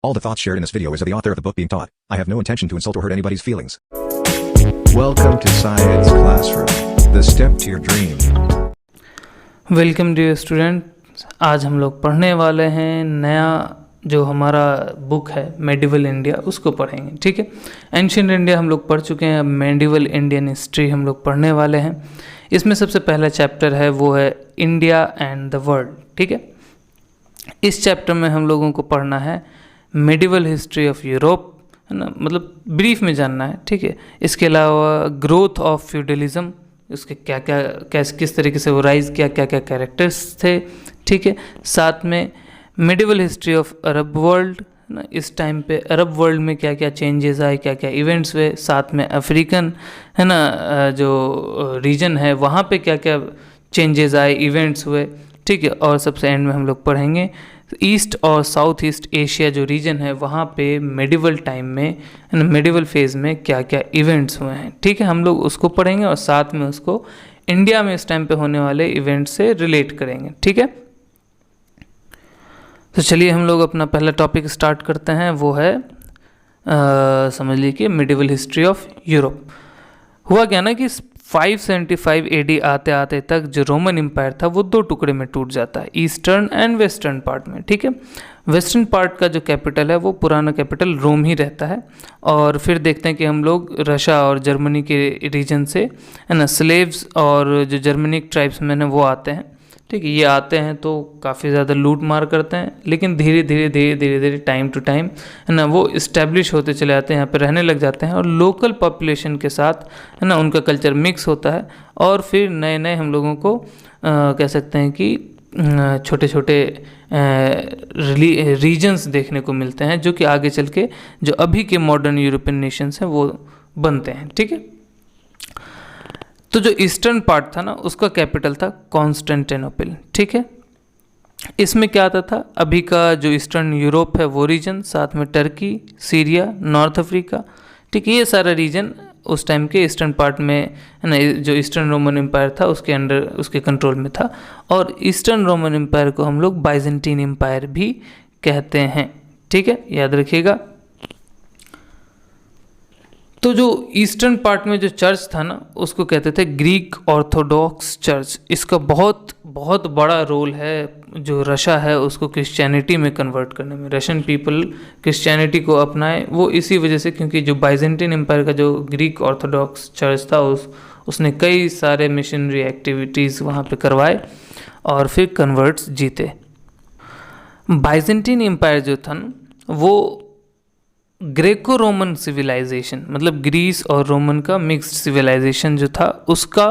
All the thoughts shared in this video is of the author of the book being taught. I have no intention to insult or hurt anybody's feelings. Welcome to Science Classroom, the step to your dream. Welcome dear student. आज हम लोग पढ़ने वाले हैं नया जो हमारा book है मेडिवल इंडिया, उसको पढ़ेंगे। ठीक है, एंशिएंट इंडिया हम लोग पढ़ चुके हैं, अब मेडिवल इंडियन हिस्ट्री हम लोग पढ़ने वाले हैं। इसमें सबसे पहला चैप्टर है वो है इंडिया एंड द वर्ल्ड। ठीक है, इस चैप्टर में हम लोगों को पढ़ना है मेडिवल हिस्ट्री ऑफ यूरोप, है ना, मतलब ब्रीफ में जानना है। ठीक है, इसके अलावा ग्रोथ ऑफ फ्यूडलिज्म, उसके क्या क्या किस तरीके से वो राइज किया, क्या क्या कैरेक्टर्स थे। ठीक है, साथ में medieval history of Arab world, है ना, इस टाइम पे अरब वर्ल्ड में क्या क्या चेंजेस आए, क्या क्या इवेंट्स हुए। साथ में अफ्रीकन, है ना, जो रीजन है वहाँ पे क्या क्या चेंजेस आए, इवेंट्स हुए। ठीक है, और सबसे एंड में हम लोग पढ़ेंगे ईस्ट और साउथ ईस्ट एशिया जो रीजन है वहाँ पे मेडिवल टाइम में, मेडिवल फेज़ में क्या क्या इवेंट्स हुए हैं। ठीक है, हम लोग उसको पढ़ेंगे और साथ में उसको इंडिया में इस टाइम पे होने वाले इवेंट्स से रिलेट करेंगे। ठीक है, तो चलिए हम लोग अपना पहला टॉपिक स्टार्ट करते हैं, वो है समझ लीजिए मेडिवल हिस्ट्री ऑफ यूरोप। हुआ क्या ना कि 575 एडी आते आते तक जो रोमन एम्पायर था वो दो टुकड़े में टूट जाता है, ईस्टर्न एंड वेस्टर्न पार्ट में। ठीक है, वेस्टर्न पार्ट का जो कैपिटल है वो पुराना कैपिटल रोम ही रहता है, और फिर देखते हैं कि हम लोग रशिया और जर्मनी के रीजन से, है ना, स्लेव्स और जो जर्मनिक ट्राइब्समैन है वो आते हैं। ठीक है, ये आते हैं तो काफ़ी ज़्यादा लूट मार करते हैं, लेकिन धीरे धीरे टाइम टू टाइम, है ना, वो इस्टेब्लिश होते चले जाते हैं, यहाँ पे रहने लग जाते हैं, और लोकल पॉपुलेशन के साथ, है ना, उनका कल्चर मिक्स होता है, और फिर नए नए हम लोगों को कह सकते हैं कि छोटे छोटे रीजन्स देखने को मिलते हैं, जो कि आगे चल के जो अभी के मॉडर्न यूरोपियन नेशंस हैं वो बनते हैं। ठीक है, तो जो ईस्टर्न पार्ट था ना उसका कैपिटल था कॉन्स्टेंटिनोपल। ठीक है, इसमें क्या आता था, अभी का जो ईस्टर्न यूरोप है वो रीजन, साथ में टर्की, सीरिया, नॉर्थ अफ्रीका। ठीक है, ये सारा रीजन उस टाइम के ईस्टर्न पार्ट में, है ना, जो ईस्टर्न रोमन एम्पायर था उसके अंडर, उसके कंट्रोल में था। और ईस्टर्न रोमन एम्पायर को हम लोग बाइजेंटीन एम्पायर भी कहते हैं। ठीक है, याद रखिएगा। तो जो ईस्टर्न पार्ट में जो चर्च था ना उसको कहते थे ग्रीक ऑर्थोडॉक्स चर्च। इसका बहुत बहुत बड़ा रोल है जो रशिया है उसको क्रिश्चियनिटी में कन्वर्ट करने में। रशियन पीपल क्रिश्चियनिटी को अपनाए वो इसी वजह से, क्योंकि जो बाइजेंटीन एम्पायर का जो ग्रीक ऑर्थोडॉक्स चर्च था उसने कई सारे मिशनरी एक्टिविटीज़ वहाँ पे करवाए और फिर कन्वर्ट्स जीते। बाइजेंटीन एम्पायर जो था ना वो ग्रेको रोमन सिविलाइजेशन, मतलब ग्रीस और रोमन का मिक्स्ड सिविलाइजेशन जो था उसका,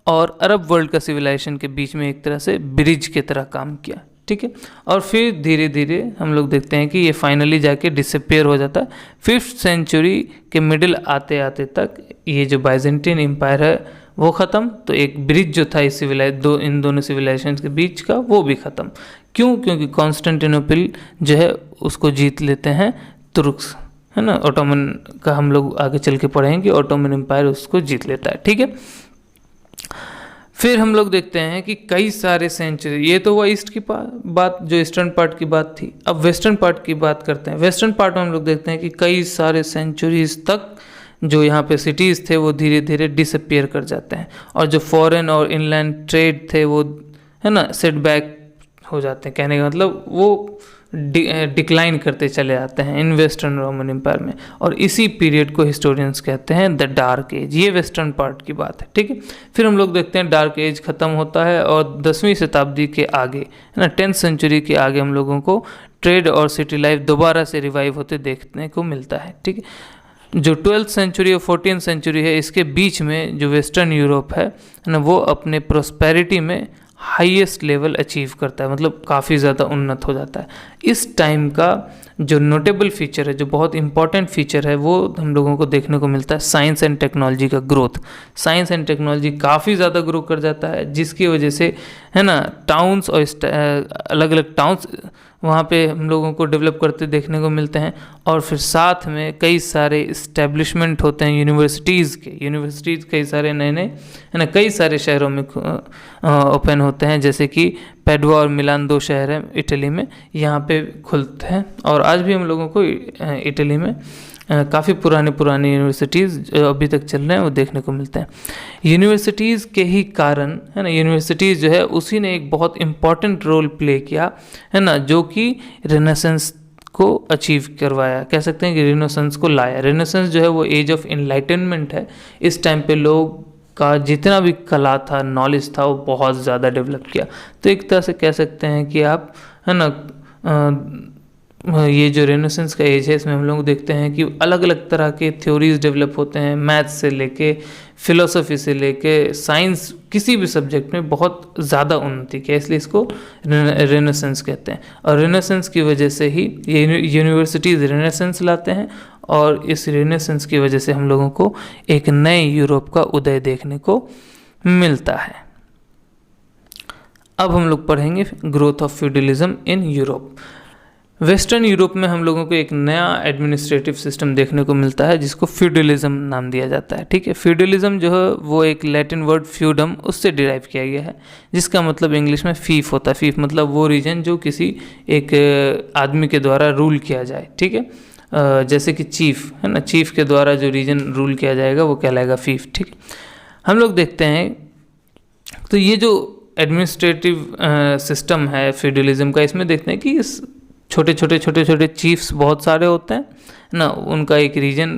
और अरब वर्ल्ड का सिविलाइजेशन के बीच में एक तरह से ब्रिज के तरह काम किया। ठीक है, और फिर धीरे धीरे हम लोग देखते हैं कि ये फाइनली जाके डिसअपियर हो जाता है। 5th सेंचुरी के मिडिल आते आते तक ये जो बाइजेंटीन एम्पायर है वो ख़त्म, तो एक ब्रिज जो था इस इन दोनों सिविलाइजेशन के बीच का वो भी ख़त्म। क्यों? क्योंकि कॉन्स्टेंटिनोपल जो है उसको जीत लेते हैं तुर्क्स, है ना। ऑटोमन का हम लोग आगे चल के पढ़ेंगे, ऑटोमन एम्पायर उसको जीत लेता है। ठीक है, फिर हम लोग देखते हैं कि कई सारे सेंचुरी, ये तो हुआ ईस्ट की बात, जो ईस्टर्न पार्ट की बात थी। अब वेस्टर्न पार्ट की बात करते हैं। वेस्टर्न पार्ट में हम लोग देखते हैं कि कई सारे सेंचुरीज तक जो यहाँ पे सिटीज़ थे वो धीरे धीरे डिसअपियर कर जाते हैं, और जो फॉरेन और इनलैंड ट्रेड थे वो, है ना, सेटबैक हो जाते हैं। कहने का मतलब वो डिक्लाइन करते चले जाते हैं इन वेस्टर्न रोमन एम्पायर में, और इसी पीरियड को हिस्टोरियंस कहते हैं द डार्क एज। ये वेस्टर्न पार्ट की बात है। ठीक है, फिर हम लोग देखते हैं डार्क एज ख़त्म होता है, और 10वीं शताब्दी के आगे, है ना, 10th सेंचुरी के आगे हम लोगों को ट्रेड और सिटी लाइफ दोबारा से रिवाइव होते देखने को मिलता है। ठीक है, जो 12th सेंचुरी और 14th सेंचुरी है इसके बीच में जो वेस्टर्न यूरोप है ना वो अपने प्रोस्पेरिटी में हाईएस्ट लेवल अचीव करता है, मतलब काफ़ी ज़्यादा उन्नत हो जाता है। इस टाइम का जो नोटेबल फीचर है, जो बहुत इंपॉर्टेंट फीचर है, वो हम लोगों को देखने को मिलता है साइंस एंड टेक्नोलॉजी का ग्रोथ। साइंस एंड टेक्नोलॉजी काफ़ी ज़्यादा ग्रो कर जाता है, जिसकी वजह से, है ना, टाउन्स और अलग अलग टाउन्स वहाँ पे हम लोगों को डेवलप करते देखने को मिलते हैं। और फिर साथ में कई सारे इस्टेब्लिशमेंट होते हैं यूनिवर्सिटीज़ कई सारे नए नए है ना, कई सारे शहरों में ओपन होते हैं, जैसे कि पैडुआ और मिलान 2 शहर हैं इटली में, यहाँ पे खुलते हैं। और आज भी हम लोगों को इटली में काफ़ी पुरानी यूनिवर्सिटीज़ जो अभी तक चल रहे हैं वो देखने को मिलते हैं। यूनिवर्सिटीज़ के ही कारण है ना, यूनिवर्सिटीज़ जो है उसी ने एक बहुत इम्पॉर्टेंट रोल प्ले किया है ना, जो कि रेनेसेंस को अचीव करवाया, कह सकते हैं कि रेनेसेंस को लाया। रेनेसेंस जो है वो एज ऑफ एनलाइटनमेंट है। इस टाइम पे लोग का जितना भी कला था, नॉलेज था, वो बहुत ज़्यादा डेवलप किया। तो एक तरह से कह सकते हैं कि आप है ना, ये जो रेनेसेंस का एज है इसमें हम लोग देखते हैं कि अलग अलग तरह के थ्योरीज डेवलप होते हैं, मैथ्स से लेके फिलोसफी से लेके साइंस, किसी भी सब्जेक्ट में बहुत ज़्यादा उन्नति की, इसलिए इसको रेनेसेंस कहते हैं। और रेनेसेंस की वजह से ही ये यूनिवर्सिटीज़ रेनेसेंस लाते हैं, और इस रेनेसेंस की वजह से हम लोगों को एक नए यूरोप का उदय देखने को मिलता है। अब हम लोग पढ़ेंगे growth of feudalism in Europe. Western Europe में हम लोगों को एक नया एडमिनिस्ट्रेटिव सिस्टम देखने को मिलता है जिसको फ्यूडलिज्म नाम दिया जाता है। ठीक है, फ्यूडलिज्म जो है वो एक लैटिन वर्ड फ्यूडम, उससे डिराइव किया गया है, जिसका मतलब इंग्लिश में फीफ होता है। फीफ मतलब वो रीजन जो किसी एक आदमी के द्वारा रूल किया जाए। ठीक है, जैसे कि चीफ है ना, चीफ के द्वारा जो रीजन रूल किया जाएगा वो कहलाएगा फीफ। ठीक, हम लोग देखते हैं तो ये जो एडमिनिस्ट्रेटिव सिस्टम है फ्यूडलिज्म का, इसमें देखते हैं कि छोटे छोटे चीफ्स बहुत सारे होते हैं ना, उनका एक रीजन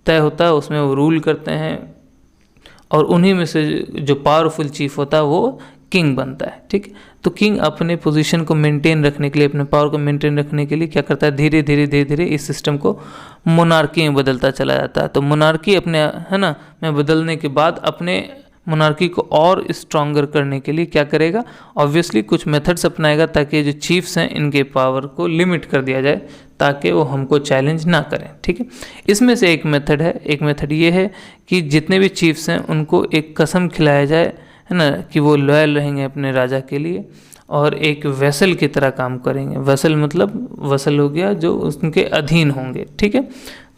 तय होता है, उसमें वो रूल करते हैं, और उन्हीं में से जो पावरफुल चीफ होता है वो किंग बनता है। ठीक, तो किंग अपने पोजीशन को मेंटेन रखने के लिए, अपने पावर को मेंटेन रखने के लिए क्या करता है, धीरे धीरे इस सिस्टम को मोनार्की में बदलता चला जाता है। तो मोनार्की अपने है ना में बदलने के बाद अपने मोनार्की को और स्ट्रॉन्गर करने के लिए क्या करेगा, ऑब्वियसली कुछ मेथड्स अपनाएगा ताकि जो चीफ्स हैं इनके पावर को लिमिट कर दिया जाए ताकि वो हमको चैलेंज ना करें। ठीक है, इसमें से एक मेथड ये है कि जितने भी चीफ्स हैं उनको एक कसम खिलाया जाए है ना, कि वो लॉयल रहेंगे अपने राजा के लिए और एक वेसल की तरह काम करेंगे। वेसल मतलब वसल हो गया जो उनके अधीन होंगे। ठीक है,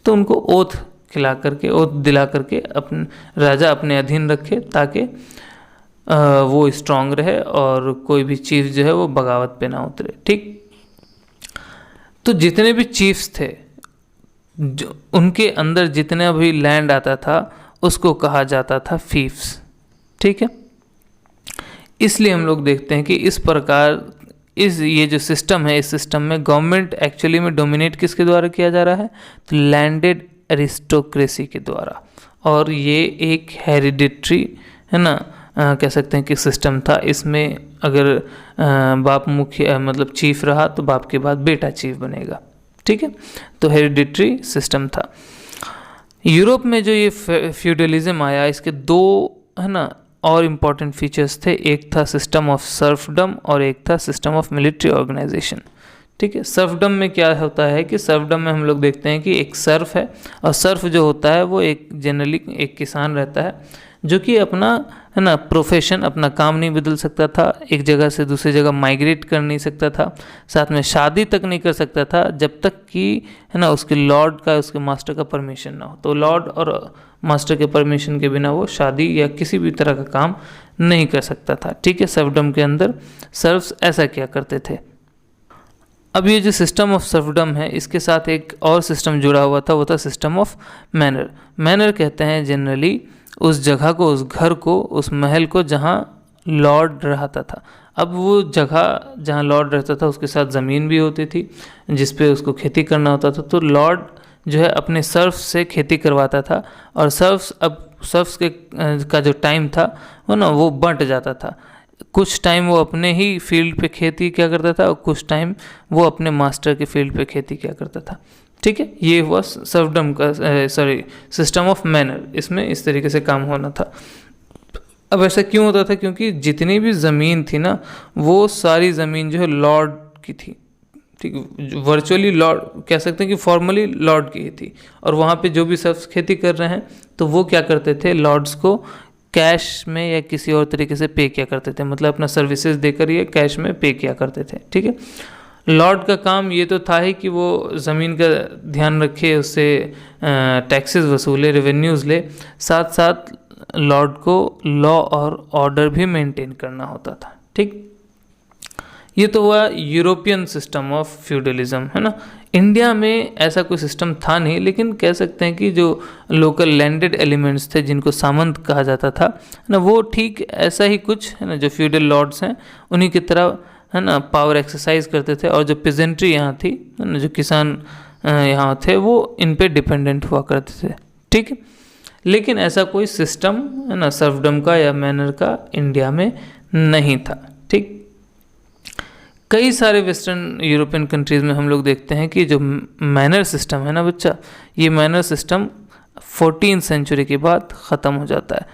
तो उनको ओथ खिला करके, ओथ दिला करके अपने राजा अपने अधीन रखे ताकि वो स्ट्रांग रहे और कोई भी चीफ जो है वो बगावत पे ना उतरे। ठीक, तो जितने भी चीफ्स थे जो उनके अंदर जितना भी लैंड आता था उसको कहा जाता था फीफ्स। ठीक है, इसलिए हम लोग देखते हैं कि इस प्रकार ये जो सिस्टम है, इस सिस्टम में गवर्नमेंट एक्चुअली में डोमिनेट किसके द्वारा किया जा रहा है, तो लैंडेड एरिस्टोक्रेसी के द्वारा। और ये एक हेरिडिटरी है ना, कह सकते हैं कि सिस्टम था। इसमें अगर बाप मुख्य मतलब चीफ रहा तो बाप के बाद बेटा चीफ बनेगा। ठीक है, तो हेरिडिटरी सिस्टम था। यूरोप में जो ये फ्यूडलिज्म आया, इसके 2 है ना और इम्पॉर्टेंट फीचर्स थे। एक था सिस्टम ऑफ सर्फडम और एक था सिस्टम ऑफ मिलिट्री ऑर्गेनाइजेशन। ठीक है, सर्फडम में क्या होता है कि सर्फडम में हम लोग देखते हैं कि एक सर्फ है, और सर्फ जो होता है वो एक जनरली एक किसान रहता है जो कि अपना है ना प्रोफेशन, अपना काम नहीं बदल सकता था, एक जगह से दूसरी जगह माइग्रेट कर नहीं सकता था, साथ में शादी तक नहीं कर सकता था जब तक कि है ना उसके लॉर्ड का, उसके मास्टर का परमिशन ना हो। तो लॉर्ड और मास्टर के परमिशन के बिना वो शादी या किसी भी तरह का काम नहीं कर सकता था। ठीक है, सर्फडम के अंदर सर्फ्स ऐसा क्या करते थे। अब ये जो सिस्टम ऑफ सर्फडम है इसके साथ एक और सिस्टम जुड़ा हुआ था, वो था सिस्टम ऑफ मैनर। मैनर कहते हैं जनरली उस जगह को, उस घर को, उस महल को जहाँ लॉर्ड रहता था। अब वो जगह जहाँ लॉर्ड रहता था उसके साथ ज़मीन भी होती थी जिस पे उसको खेती करना होता था। तो लॉर्ड जो है अपने सर्फ से खेती करवाता था, और सर्फ्स के का जो टाइम था वो ना वो बंट जाता था। कुछ टाइम वो अपने ही फील्ड पे खेती क्या करता था और कुछ टाइम वो अपने मास्टर के फील्ड पे खेती क्या करता था। ठीक है, ये हुआ सर्फडम का सिस्टम ऑफ मैनर। इसमें इस तरीके से काम होना था। अब ऐसा क्यों होता था, क्योंकि जितनी भी ज़मीन थी ना वो सारी ज़मीन जो है लॉर्ड की थी। ठीक, वर्चुअली लॉर्ड कह सकते हैं कि फॉर्मली लॉर्ड की ही थी, और वहाँ पे जो भी सर्फ्स खेती कर रहे हैं तो वो क्या करते थे, लॉर्ड्स को कैश में या किसी और तरीके से पे किया करते थे, मतलब अपना सर्विसेज देकर ये कैश में पे किया करते थे। ठीक है, लॉर्ड का काम ये तो था ही कि वो ज़मीन का ध्यान रखे, उससे टैक्सेस वसूले, रेवेन्यूज़ ले, साथ साथ लॉर्ड को लॉ और ऑर्डर भी मेंटेन करना होता था। ठीक, ये तो हुआ यूरोपियन सिस्टम ऑफ फ्यूडलिज्म, है ना। इंडिया में ऐसा कोई सिस्टम था नहीं, लेकिन कह सकते हैं कि जो लोकल लैंडेड एलिमेंट्स थे जिनको सामंत कहा जाता था, है ना, वो ठीक ऐसा ही कुछ, है ना, जो फ्यूडल लॉर्ड्स हैं उन्हीं की तरह, है ना, पावर एक्सरसाइज करते थे। और जो पेजेंट्री यहाँ थी, है ना, जो किसान यहाँ थे, वो इन पे डिपेंडेंट हुआ करते थे। ठीक है, लेकिन ऐसा कोई सिस्टम, है ना, सर्वडम का या मैनर का इंडिया में नहीं था। ठीक, कई सारे वेस्टर्न यूरोपियन कंट्रीज़ में हम लोग देखते हैं कि जो मैनर सिस्टम है ना बच्चा, ये मैनर सिस्टम 14th सेंचुरी के बाद ख़त्म हो जाता है।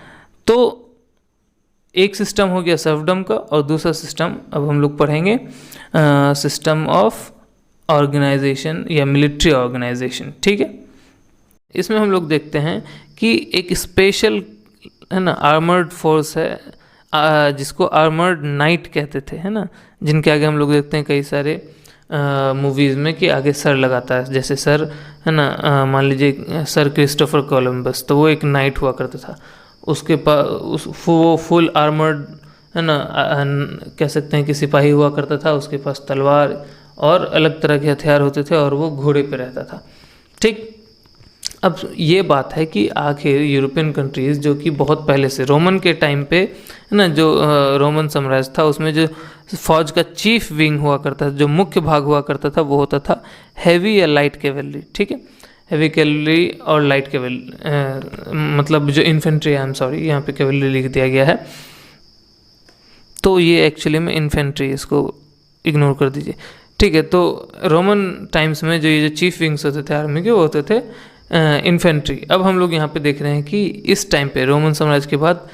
तो एक सिस्टम हो गया सर्वडम का, और दूसरा सिस्टम अब हम लोग पढ़ेंगे सिस्टम ऑफ ऑर्गेनाइजेशन या मिलिट्री ऑर्गेनाइजेशन। ठीक है, इसमें हम लोग देखते हैं कि एक स्पेशल, है ना, आर्मर्ड फोर्स है जिसको आर्मर्ड नाइट कहते थे, है ना, जिनके आगे हम लोग देखते हैं कई सारे मूवीज़ में कि आगे सर लगाता है, जैसे सर, है ना, मान लीजिए सर क्रिस्टोफर कोलंबस, तो वो एक नाइट हुआ करता था, उसके पास वो फुल आर्मर्ड, है ना, कह सकते हैं कि सिपाही हुआ करता था, उसके पास तलवार और अलग तरह के हथियार होते थे, और वो घोड़े पे रहता था। ठीक, अब ये बात है कि आखिर यूरोपियन कंट्रीज़ जो कि बहुत पहले से रोमन के टाइम पे, है ना, जो रोमन साम्राज्य था उसमें जो फौज का चीफ विंग हुआ करता था, जो मुख्य भाग हुआ करता था, वो होता था हैवी या लाइट कैवलरी। ठीक है, हैवी कैवलरी और लाइट कैवलरी, मतलब जो इन्फेंट्री, आई एम सॉरी, यहाँ पे कैवलरी लिख दिया गया है, तो ये एक्चुअली में इन्फेंट्री, इसको इग्नोर कर दीजिए। ठीक है, तो रोमन टाइम्स में जो ये जो चीफ विंग्स होते थे आर्मी के, वो होते थे इन्फेंट्री। अब हम लोग यहाँ पे देख रहे हैं कि इस टाइम पे रोमन साम्राज्य के बाद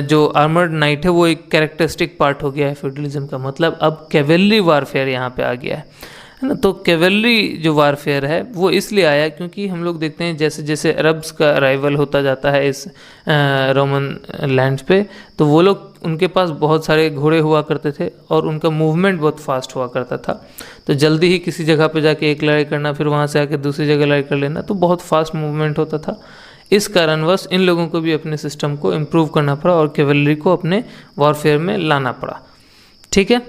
जो आर्मर्ड नाइट है वो एक कैरेक्टरिस्टिक पार्ट हो गया है फ्यूडलिज्म का। मतलब अब कैवेलरी वारफेयर यहाँ पे आ गया है ना। तो कैवेलरी जो वारफेयर है वो इसलिए आया क्योंकि हम लोग देखते हैं जैसे जैसे अरब्स का अराइवल होता जाता है इस रोमन लैंड्स पे, तो वो लोग, उनके पास बहुत सारे घोड़े हुआ करते थे और उनका मूवमेंट बहुत फास्ट हुआ करता था। तो जल्दी ही किसी जगह पे जाके एक लड़ाई करना, फिर वहाँ से आके दूसरी जगह लड़ाई कर लेना, तो बहुत फास्ट मूवमेंट होता था। इस कारणवश इन लोगों को भी अपने सिस्टम को इम्प्रूव करना पड़ा और कैवेलरी को अपने वॉरफेयर में लाना पड़ा। ठीक है,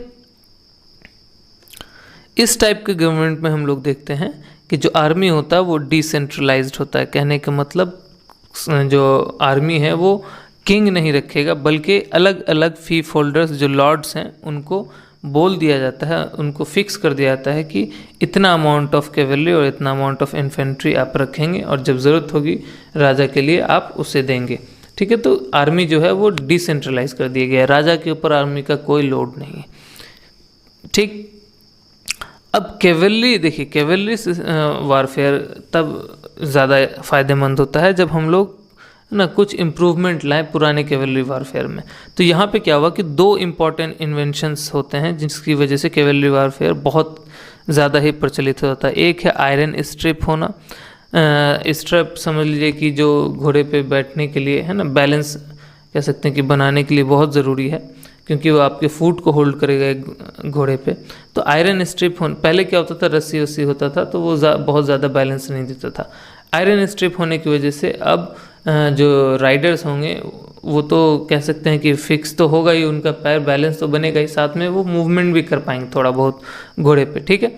इस टाइप के गवर्नमेंट में हम लोग देखते हैं कि जो आर्मी होता है वो डिसेंट्रलाइज्ड होता है। कहने का मतलब जो आर्मी है वो किंग नहीं रखेगा, बल्कि अलग अलग फीफ होल्डर्स जो लॉर्ड्स हैं उनको बोल दिया जाता है, उनको फिक्स कर दिया जाता है कि इतना अमाउंट ऑफ कैवेलरी और इतना अमाउंट ऑफ इन्फेंट्री आप रखेंगे और जब ज़रूरत होगी राजा के लिए आप उसे देंगे। ठीक है, तो आर्मी जो है वो डिसेंट्रलाइज कर दिया गया है, राजा के ऊपर आर्मी का कोई लोड नहीं है। ठीक, अब कैवेलरी देखिए, कैवेलरी वारफेयर तब ज़्यादा फ़ायदेमंद होता है जब हम लोग ना कुछ इम्प्रूवमेंट लाएं पुराने कैवेलरी वारफेयर में। तो यहाँ पे क्या हुआ कि दो इम्पॉर्टेंट इन्वेंशंस होते हैं जिसकी वजह से कैवेलरी वारफेयर बहुत ज़्यादा ही प्रचलित होता है। एक है आयरन स्ट्रिप होना। स्ट्रिप समझ लीजिए कि जो घोड़े पे बैठने के लिए, है ना, बैलेंस कह सकते हैं कि बनाने के लिए बहुत ज़रूरी है, क्योंकि वो आपके फूट को होल्ड करेगा एक घोड़े पे। तो आयरन स्ट्रिप पहले क्या होता था, रस्सी वस्सी होता था तो वो बहुत ज़्यादा बैलेंस नहीं देता था। आयरन स्ट्रिप होने की वजह से अब जो राइडर्स होंगे वो तो कह सकते हैं कि फिक्स तो होगा ही, उनका पैर बैलेंस तो बनेगा ही, साथ में वो मूवमेंट भी कर पाएंगे थोड़ा बहुत घोड़े पे। ठीक है,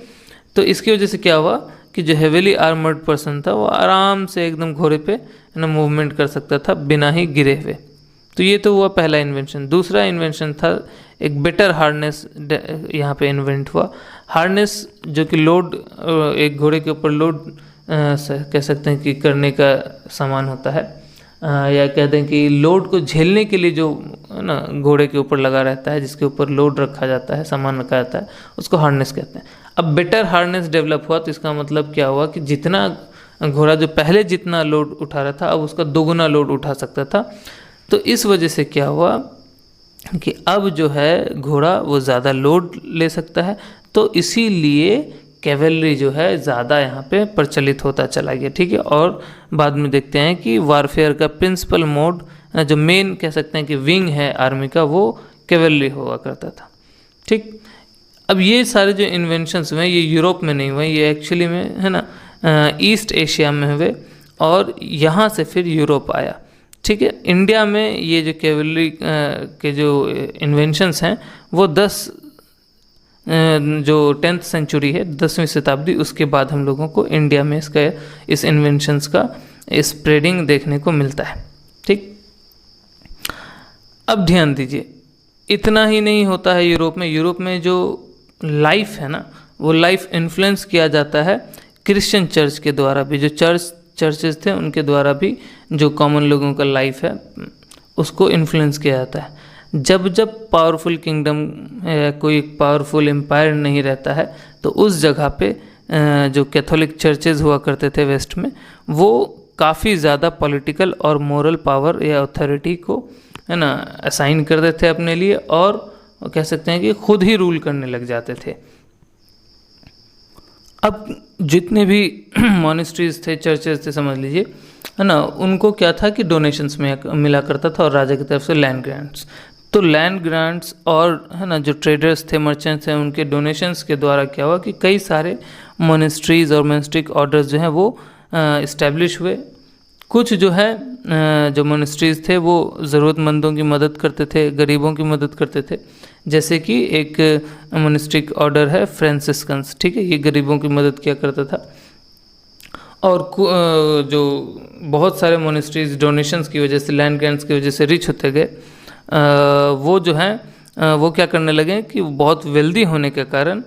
तो इसकी वजह से क्या हुआ कि जो हेवीली आर्मर्ड पर्सन था वो आराम से एकदम घोड़े पे, है ना, मूवमेंट कर सकता था बिना ही गिरे हुए। तो ये तो हुआ पहला इन्वेंशन। दूसरा इन्वेंशन था एक बेटर हार्नेस, यहाँ पे इन्वेंट हुआ। हार्नेस जो कि लोड, एक घोड़े के ऊपर लोड कह सकते हैं कि करने का सामान होता है, या कहते हैं कि लोड को झेलने के लिए जो ना घोड़े के ऊपर लगा रहता है, जिसके ऊपर लोड रखा जाता है, सामान रखा जाता है, उसको हार्नेस कहते हैं। अब बेटर हार्नेस डेवलप हुआ तो इसका मतलब क्या हुआ कि जितना घोड़ा जो पहले जितना लोड उठा रहा था अब उसका दोगुना लोड उठा सकता था। तो इस वजह से क्या हुआ कि अब जो है घोड़ा वो ज़्यादा लोड ले सकता है, तो इसीलिए कैवेलरी जो है ज़्यादा यहाँ पे प्रचलित होता चला गया। ठीक है, और बाद में देखते हैं कि वारफेयर का प्रिंसिपल मोड, जो मेन कह सकते हैं कि विंग है आर्मी का, वो कैवेलरी हुआ करता था। ठीक, अब ये सारे जो इन्वेंशंस हुए ये यूरोप में नहीं हुए, ये एक्चुअली में है ना ईस्ट एशिया में हुए और यहाँ से फिर यूरोप आया। ठीक है, इंडिया में ये जो कैवलरी के जो इन्वेंशंस हैं वो जो 10th सेंचुरी है, 10वीं शताब्दी, उसके बाद हम लोगों को इंडिया में इस इन्वेंशंस का स्प्रेडिंग देखने को मिलता है। ठीक, अब ध्यान दीजिए, इतना ही नहीं होता है यूरोप में जो लाइफ है ना वो लाइफ इन्फ्लुएंस किया जाता है क्रिश्चियन चर्च के द्वारा भी। जो चर्चेस थे उनके द्वारा भी जो कॉमन लोगों का लाइफ है उसको इन्फ्लुएंस किया जाता है। जब पावरफुल किंगडम कोई पावरफुल एम्पायर नहीं रहता है तो उस जगह पे जो कैथोलिक चर्चेज हुआ करते थे वेस्ट में, वो काफ़ी ज़्यादा पॉलिटिकल और मोरल पावर या अथॉरिटी को है ना असाइन कर देते थे अपने लिए, और कह सकते हैं कि खुद ही रूल करने लग जाते थे। अब जितने भी मॉनेस्ट्रीज थे, चर्चेज थे, समझ लीजिए है ना, उनको क्या था कि डोनेशंस में मिला करता था और राजा की तरफ से लैंड ग्रांट्स। तो लैंड ग्रांट्स और है ना जो ट्रेडर्स थे, मर्चेंट्स हैं, उनके डोनेशंस के द्वारा क्या हुआ कि कई सारे मॉनेस्ट्रीज और मोनेस्टिक ऑर्डर्स जो हैं वो इस्टेब्लिश हुए। कुछ जो है जो मॉनेस्ट्रीज थे वो ज़रूरतमंदों की मदद करते थे, गरीबों की मदद करते थे। जैसे कि एक मोनेस्टिक ऑर्डर है फ्रांसिस्कन्स, ठीक है, ये गरीबों की मदद किया करता था। और जो बहुत सारे मोनेस्ट्रीज डोनेशंस की वजह से, लैंड ग्रांट्स की वजह से रिच होते गए, वो जो हैं वो क्या करने लगे कि बहुत वेल्दी होने के कारण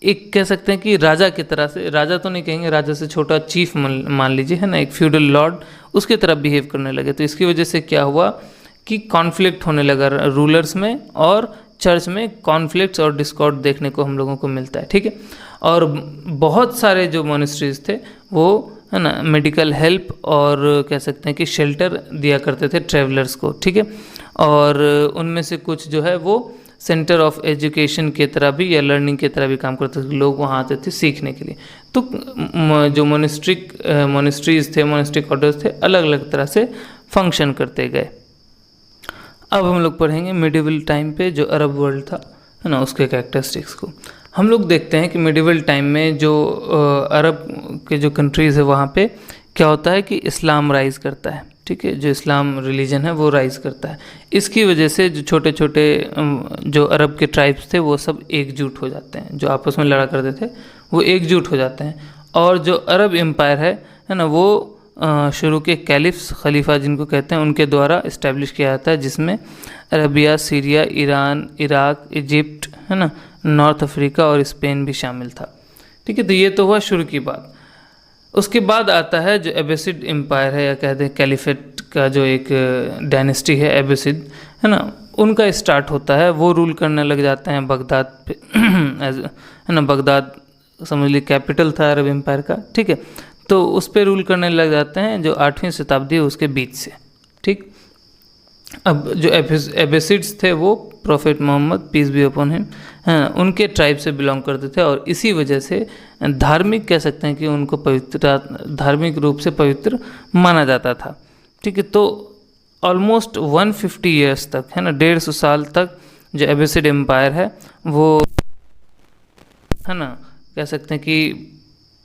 एक कह सकते हैं कि राजा की तरह से, राजा तो नहीं कहेंगे, राजा से छोटा चीफ मान लीजिए है ना, एक फ्यूडल लॉर्ड, उसकी तरह बिहेव करने लगे। तो इसकी वजह से क्या हुआ कि कॉन्फ्लिक्ट होने लगा रूलर्स में और चर्च में, कॉन्फ्लिक्ट्स और डिस्कॉर्ड देखने को हम लोगों को मिलता है। ठीक है, और बहुत सारे जो मॉनेस्ट्रीज थे वो है ना मेडिकल हेल्प और कह सकते हैं कि शेल्टर दिया करते थे ट्रैवलर्स को। ठीक है, और उनमें से कुछ जो है वो सेंटर ऑफ एजुकेशन की तरह भी या लर्निंग की तरह भी काम करते थे, लोग वहाँ आते थे सीखने के लिए। तो जो मॉनेस्ट्रीज थे, मॉनेस्टिक ऑर्डर्स थे, अलग अलग तरह से फंक्शन करते गए। अब हम लोग पढ़ेंगे मिडिवल टाइम पे जो अरब वर्ल्ड था है ना उसके कैरेक्टरिस्टिक्स को। हम लोग देखते हैं कि मिडिवल टाइम में जो अरब के जो कंट्रीज़ है वहाँ पे क्या होता है कि इस्लाम राइज़ करता है। ठीक है, जो इस्लाम रिलीजन है वो राइज़ करता है। इसकी वजह से जो छोटे छोटे जो अरब के ट्राइब्स थे वो सब एकजुट हो जाते हैं, जो आपस में लड़ा करते थे वो एकजुट हो जाते हैं। और जो अरब एम्पायर है ना वो शुरू के कैलिफ्स, खलीफा जिनको कहते हैं, उनके द्वारा इस्टेब्लिश किया जाता है, जिसमें Arabia, Syria, Iran, Iraq, Egypt है ना, नॉर्थ अफ्रीका और स्पेन भी शामिल था। ठीक है, तो ये तो हुआ शुरू की बात। उसके बाद आता है जो एबेसिड एम्पायर है, या कहते हैं कैलिफेट का जो एक डायनेस्टी है एबेसिड है ना, उनका स्टार्ट होता है। वो रूल करने लग जाते हैं बगदाद पे है ना, बगदाद समझ लीजिए कैपिटल था अरब एम्पायर का। ठीक है, तो उस पर रूल करने लग जाते हैं जो 8वीं शताब्दी है उसके बीच से। ठीक, अब जो एबेसिड्स थे वो prophet Mohammed peace be upon him उनके ट्राइब से बिलोंग करते थे, और इसी वजह से धार्मिक कह सकते हैं कि उनको पवित्र, धार्मिक रूप से पवित्र माना जाता था। ठीक है, तो ऑलमोस्ट 150 ईयर्स तक है ना, 150 साल तक जो एबेसिड एम्पायर है वो है ना कह सकते हैं कि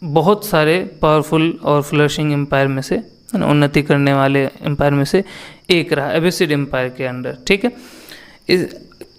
बहुत सारे पावरफुल और फ्लरिशिंग एम्पायर में से है ना, उन्नति करने वाले एम्पायर में से एक रहा एबेसिड एम्पायर के अंडर। ठीक है,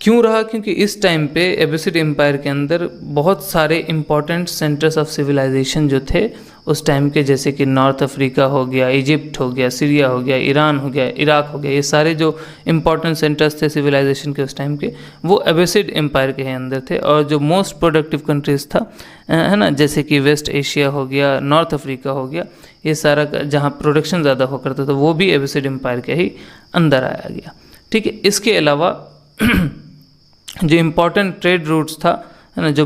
क्यों रहा? क्योंकि इस टाइम पे एबेसिड एम्पायर के अंदर बहुत सारे इंपॉर्टेंट सेंटर्स ऑफ सिविलाइजेशन जो थे उस टाइम के, जैसे कि नॉर्थ अफ्रीका हो गया, इजिप्ट हो गया, सीरिया हो गया, ईरान हो गया, इराक हो गया, ये सारे जो इंपॉर्टेंट सेंटर्स थे सिविलाइजेशन के उस टाइम के, वो एबेसिड एम्पायर के अंदर थे। और जो मोस्ट प्रोडक्टिव कंट्रीज था है ना, जैसे कि वेस्ट एशिया हो गया, नॉर्थ अफ्रीका हो गया, ये सारा जहाँ प्रोडक्शन ज़्यादा हुआ करता था वो भी एबेसिड एम्पायर के ही अंदर आया गया। ठीक है, इसके अलावा जो इम्पोर्टेंट ट्रेड रूट्स था है ना, जो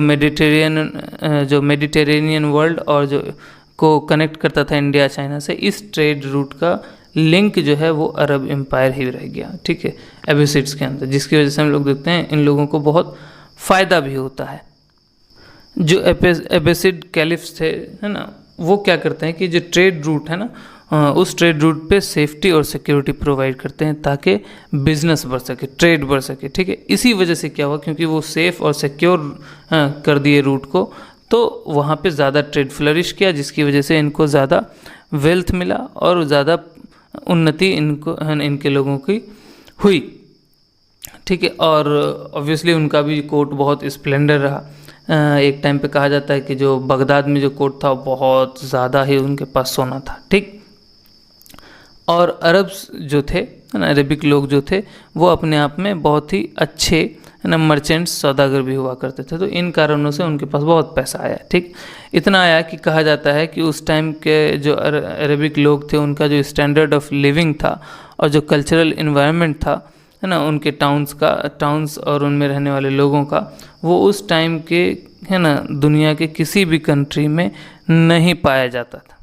मेडिटेरेनियन वर्ल्ड और जो को कनेक्ट करता था इंडिया चाइना से, इस ट्रेड रूट का लिंक जो है वो अरब एम्पायर ही रह गया। ठीक है, एबेसिड्स के अंदर, जिसकी वजह से हम लोग देखते हैं इन लोगों को बहुत फ़ायदा भी होता है। जो एबेसिड कैलिफ्स थे है ना, वो क्या करते हैं कि जो ट्रेड रूट है ना उस ट्रेड रूट पे सेफ्टी और सिक्योरिटी प्रोवाइड करते हैं ताकि बिजनेस बढ़ सके, ट्रेड बढ़ सके, ठीक है। इसी वजह से क्या हुआ, क्योंकि वो सेफ़ और सिक्योर कर दिए रूट को, तो वहाँ पे ज़्यादा ट्रेड फ्लरिश किया, जिसकी वजह से इनको ज़्यादा वेल्थ मिला और ज़्यादा उन्नति इनके लोगों की हुई, ठीक है। और ऑब्वियसली उनका भी कोर्ट बहुत स्प्लेंडर रहा। एक टाइम पे कहा जाता है कि जो बगदाद में जो कोर्ट था बहुत ज़्यादा ही उनके पास सोना था, ठीक। और अरब्स जो थे, है ना, अरबिक लोग जो थे, वो अपने आप में बहुत ही अच्छे, है ना, मर्चेंट्स, सौदागर भी हुआ करते थे। तो इन कारणों से उनके पास बहुत पैसा आया, ठीक। इतना आया कि कहा जाता है कि उस टाइम के जो अरबिक लोग थे, उनका जो स्टैंडर्ड ऑफ लिविंग था और जो कल्चरल इन्वायरमेंट था, है ना, उनके टाउन्स और उनमें रहने वाले लोगों का, वो उस टाइम के, है ना, दुनिया के किसी भी कंट्री में नहीं पाया जाता था।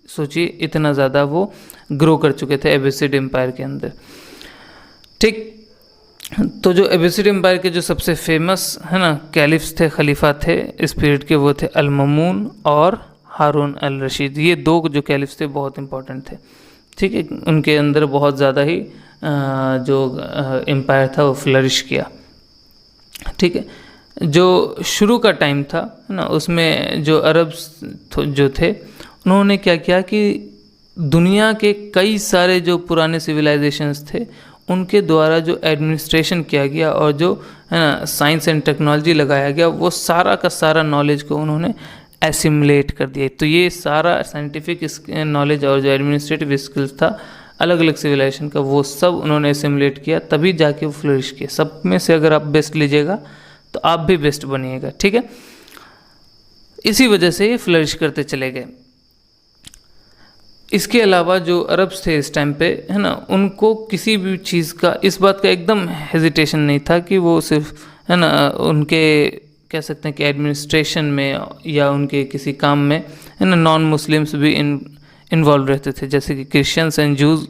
सोचिए इतना ज़्यादा वो ग्रो कर चुके थे एबेसिड एम्पायर के अंदर, ठीक। तो जो एबेसिड एम्पायर के जो सबसे फेमस, है ना, कैलिफ्स थे, खलीफा थे इस पीरियड के, वो थे अल-मामून और हारून अल रशीद। ये दो जो कैलिफ्स थे बहुत इंपॉर्टेंट थे, ठीक है। उनके अंदर बहुत ज़्यादा ही जो एम्पायर था वो फ्लरिश किया, ठीक है। जो शुरू का टाइम था, है ना, उसमें जो अरब्स जो थे, उन्होंने क्या किया कि दुनिया के कई सारे जो पुराने सिविलाइजेशंस थे, उनके द्वारा जो एडमिनिस्ट्रेशन किया गया और जो, है ना, साइंस एंड टेक्नोलॉजी लगाया गया, वो सारा का सारा नॉलेज को उन्होंने एसिमुलेट कर दिया। तो ये सारा साइंटिफिक नॉलेज और जो एडमिनिस्ट्रेटिव स्किल्स था अलग अलग सिविलाइजेशन का, वो सब उन्होंने एसिमुलेट किया, तभी जाके वो फ्लरिश किया। सब में से अगर आप बेस्ट लीजिएगा तो आप भी बेस्ट बनिएगा, ठीक है। इसी वजह से ये फ्लरिश करते चले गए। इसके अलावा जो अरब्स थे इस टाइम पे, है ना, उनको किसी भी चीज़ का, इस बात का एकदम हेजिटेशन नहीं था कि वो सिर्फ, है ना, उनके कह सकते हैं कि एडमिनिस्ट्रेशन में या उनके किसी काम में, है ना, नॉन मुस्लिम्स भी इन्वॉल्व रहते थे, जैसे कि क्रिश्चियंस एंड जूज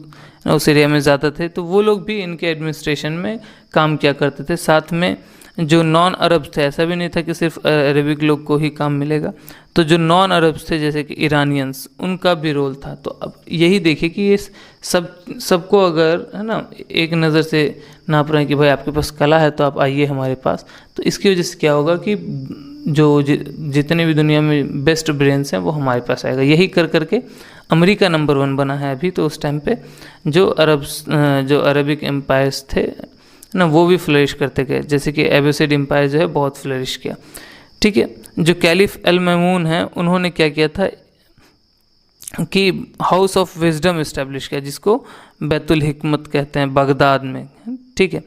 उस एरिया में ज़्यादा थे, तो वो लोग भी इनके एडमिनिस्ट्रेशन में काम किया करते थे। साथ में जो नॉन अरब्स थे, ऐसा भी नहीं था कि सिर्फ अरबिक लोग को ही काम मिलेगा, तो जो नॉन अरब्स थे जैसे कि ईरानियंस, उनका भी रोल था। तो अब यही देखिए कि ये सबको अगर, है ना, एक नज़र से नाप रहे हैं कि भाई आपके पास कला है तो आप आइए हमारे पास, तो इसकी वजह से क्या होगा कि जितने भी दुनिया में बेस्ट ब्रेन्स हैं वो हमारे पास आएगा। यही कर करके अमेरिका नंबर 1 बना है अभी। तो उस टाइम पे जो अरबिक एम्पायर्स थे ना, वो भी फ्लरिश करते गए, जैसे कि एबेसिड एम्पायर जो है बहुत फ्लरिश किया, ठीक है। जो कैलिफ अल-मामून है, उन्होंने क्या किया था कि हाउस ऑफ विजडम इस्टेब्लिश किया, जिसको बैतुल हिकमत कहते हैं, बगदाद में, ठीक है।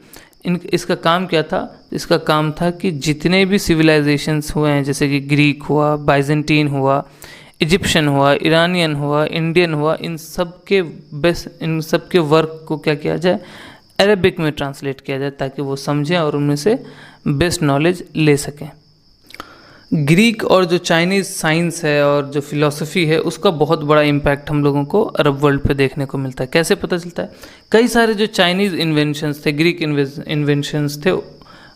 इसका काम क्या था? इसका काम था कि जितने भी सिविलाइजेशंस हुए हैं, जैसे कि ग्रीक हुआ, बाइजेंटीन हुआ, इजिप्शियन हुआ, ईरानियन हुआ, इंडियन हुआ, इन सब के वर्क को क्या किया जाए, अरबिक में ट्रांसलेट किया जाए, ताकि वो समझें और उनमें से बेस्ट नॉलेज ले सकें। ग्रीक और जो चाइनीज़ साइंस है और जो फिलॉसफी है, उसका बहुत बड़ा इम्पैक्ट हम लोगों को अरब वर्ल्ड पे देखने को मिलता है। कैसे पता चलता है? कई सारे जो चाइनीज़ इन्वेंशंस थे, ग्रीक इन्वेंशंस थे,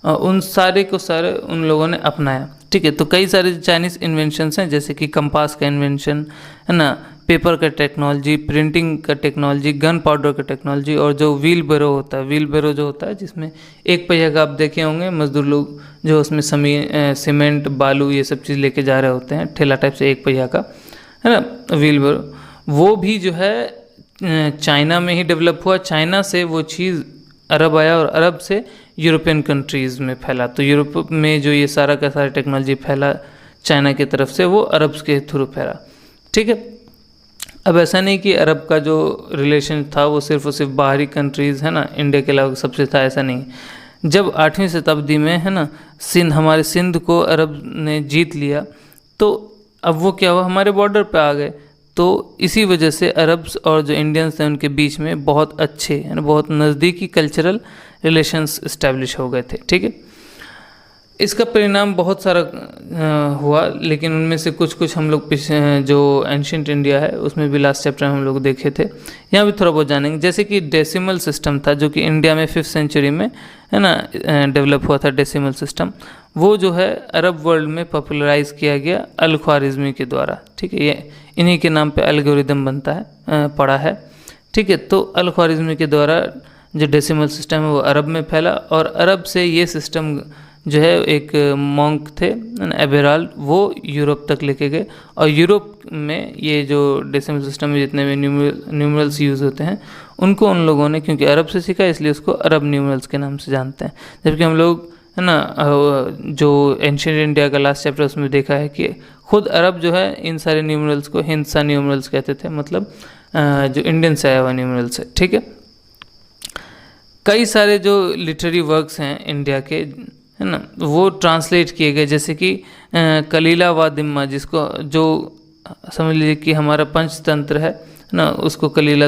उन सारे को सारे उन लोगों ने अपनाया, ठीक है। तो कई सारे चाइनीज़ इन्वेंशंस हैं, जैसे कि कंपास का इन्वेंशन, है ना, पेपर का टेक्नोलॉजी, प्रिंटिंग का टेक्नोलॉजी, गन पाउडर का टेक्नोलॉजी, और जो व्हील बैरो होता है, व्हील बैरो जो होता है जिसमें एक पहिया का आप देखे होंगे, मजदूर लोग जो उसमें सीमेंट, बालू, ये सब चीज़ लेके जा रहे होते हैं, ठेला टाइप से एक पहिया का, है ना, व्हील बैरो, वो भी जो है चाइना में ही डेवलप हुआ। चाइना से वो चीज़ अरब आया और अरब से यूरोपियन कंट्रीज़ में फैला। तो यूरोप में जो ये सारा का सारा टेक्नोलॉजी फैला चाइना की तरफ से, वो अरब्स के थ्रू फैला, ठीक है। अब ऐसा नहीं कि अरब का जो रिलेशन था वो सिर्फ और सिर्फ बाहरी कंट्रीज़, है ना, इंडिया के अलावा सबसे था, ऐसा नहीं। जब 8वीं शताब्दी में, है ना, हमारे सिंध को अरब ने जीत लिया, तो अब वो क्या हुआ, हमारे बॉर्डर पे आ गए। तो इसी वजह से अरब्स और जो इंडियंस थे उनके बीच में बहुत अच्छे, है ना, बहुत नज़दीकी कल्चरल रिलेशंस इस्टेब्लिश हो गए थे, ठीक है। इसका परिणाम बहुत सारा हुआ, लेकिन उनमें से कुछ कुछ हम लोग जो एंशियंट इंडिया है उसमें भी लास्ट चैप्टर हम लोग देखे थे, यहाँ भी थोड़ा बहुत जानेंगे। जैसे कि डेसिमल सिस्टम था जो कि इंडिया में 5th सेंचुरी में है ना डेवलप हुआ था डेसिमल सिस्टम, वो जो है अरब वर्ल्ड में पॉपुलराइज किया गया अल ख्वारिज़मी के द्वारा। ठीक है, ये इन्हीं के नाम पे एल्गोरिदम बनता है, पड़ा है। ठीक है, तो अल ख्वारिज़मी के द्वारा जो डेसिमल सिस्टम है वो अरब में फैला, और अरब से ये सिस्टम जो है एक मॉन्क थे एबेराल्ड, वो यूरोप तक लेके गए, और यूरोप में ये जो डेसिमल सिस्टम में जितने भी न्यूमरल्स यूज़ होते हैं उनको उन लोगों ने क्योंकि अरब से सीखा इसलिए उसको अरब न्यूमरल्स के नाम से जानते हैं। जबकि हम लोग है ना जो एंशिएंट इंडिया का लास्ट चैप्टर उसमें देखा है कि खुद अरब जो है इन सारे न्यूमरल्स को हिंसा न्यूमरल्स कहते थे, मतलब जो इंडियन से आया हुआ न्यूमरल्स है। ठीक है, कई सारे जो लिटरेरी वर्क्स हैं इंडिया के है ना वो ट्रांसलेट किए गए, जैसे कि कलीला व दिम्मा, जिसको जो समझ लीजिए कि हमारा पंचतंत्र है ना, उसको कलीला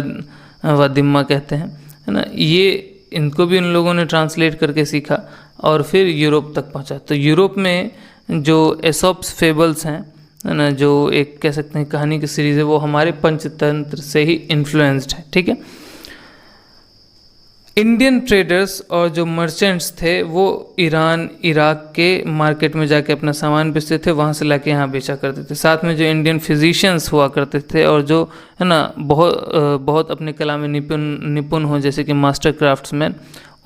व दिम्मा कहते हैं है ना। ये इनको भी उन लोगों ने ट्रांसलेट करके सीखा और फिर यूरोप तक पहुंचा। तो यूरोप में जो एसोप्स फेबल्स हैं है ना, जो एक कह सकते हैं कहानी की सीरीज़ है, वो हमारे पंचतंत्र से ही इन्फ्लुएंस्ड है। ठीक है, इंडियन ट्रेडर्स और जो मर्चेंट्स थे वो ईरान इराक के मार्केट में जाके अपना सामान बेचते थे, वहाँ से लाके यहाँ बेचा करते थे। साथ में जो इंडियन फिजिशियंस हुआ करते थे और जो है ना बहुत अपने कला में निपुण हो, जैसे कि मास्टर क्राफ्ट्समैन,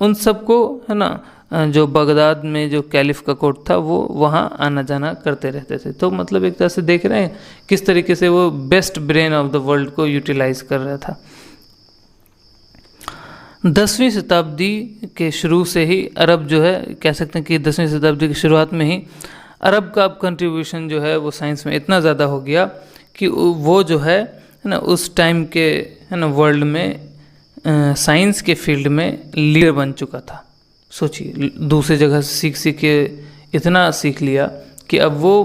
उन सबको है ना जो बगदाद में जो कैलिफ का कोर्ट था वो वहाँ आना जाना करते रहते थे। तो मतलब एक तरह से देख रहे हैं किस तरीके से वो best brain of the world को यूटिलाइज कर रहा था। 10वीं शताब्दी के शुरू से ही अरब जो है कह सकते हैं कि 10वीं शताब्दी की शुरुआत में ही अरब का कंट्रीब्यूशन जो है वो साइंस में इतना ज़्यादा हो गया कि वो जो है ना उस टाइम के है ना वर्ल्ड में साइंस के फील्ड में लीडर बन चुका था। सोचिए, दूसरी जगह से सीख के इतना सीख लिया कि अब वो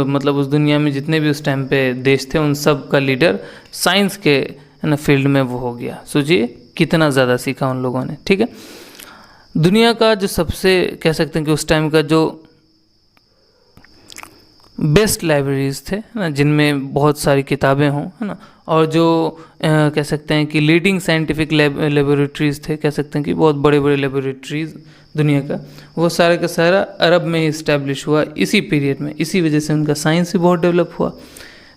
मतलब उस दुनिया में जितने भी उस टाइम पे देश थे उन सब का लीडर साइंस के है ना फील्ड में वो हो गया। सोचिए कितना ज़्यादा सीखा उन लोगों ने। ठीक है, दुनिया का जो सबसे कह सकते हैं कि उस टाइम का जो बेस्ट लाइब्रेरीज थे ना, जिनमें बहुत सारी किताबें हों है ना, और जो कह सकते हैं कि लीडिंग साइंटिफिक लेबोरेटरीज थे, कह सकते हैं कि बहुत बड़े बड़े लेबोरेटरीज दुनिया का, वो सारा का सारा अरब में ही इस्टेब्लिश हुआ इसी पीरियड में। इसी वजह से उनका साइंस भी बहुत डेवलप हुआ।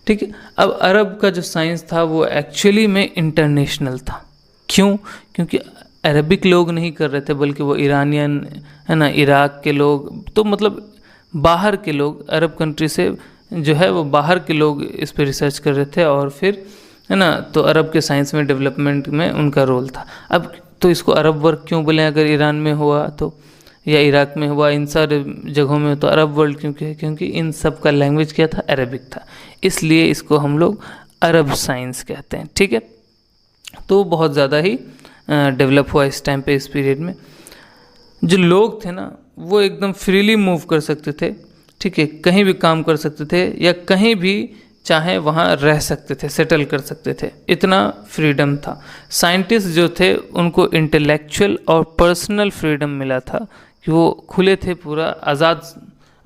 ठीक है, अब अरब का जो साइंस था वो एक्चुअली में इंटरनेशनल था। क्यों? क्योंकि अरबिक लोग नहीं कर रहे थे, बल्कि वो ईरानियन है ना, इराक के लोग, तो मतलब बाहर के लोग, अरब कंट्री से जो है वो बाहर के लोग इस पर रिसर्च कर रहे थे, और फिर है ना तो अरब के साइंस में डेवलपमेंट में उनका रोल था। अब तो इसको अरब वर्क क्यों बोले? अगर ईरान में हुआ तो, या इराक में हुआ, इन सारे जगहों में तो अरब वर्ल्ड क्योंकि है, क्योंकि इन सब का लैंग्वेज क्या था? अरबिक था, इसलिए इसको हम लोग अरब साइंस कहते हैं। ठीक है, तो बहुत ज़्यादा ही डेवलप हुआ इस टाइम पे, इस पीरियड में। जो लोग थे ना वो एकदम फ्रीली मूव कर सकते थे। ठीक है, कहीं भी काम कर सकते थे या कहीं भी चाहे वहाँ रह सकते थे, सेटल कर सकते थे, इतना फ्रीडम था। साइंटिस्ट जो थे उनको इंटेलेक्चुअल और पर्सनल फ्रीडम मिला था कि वो खुले थे, पूरा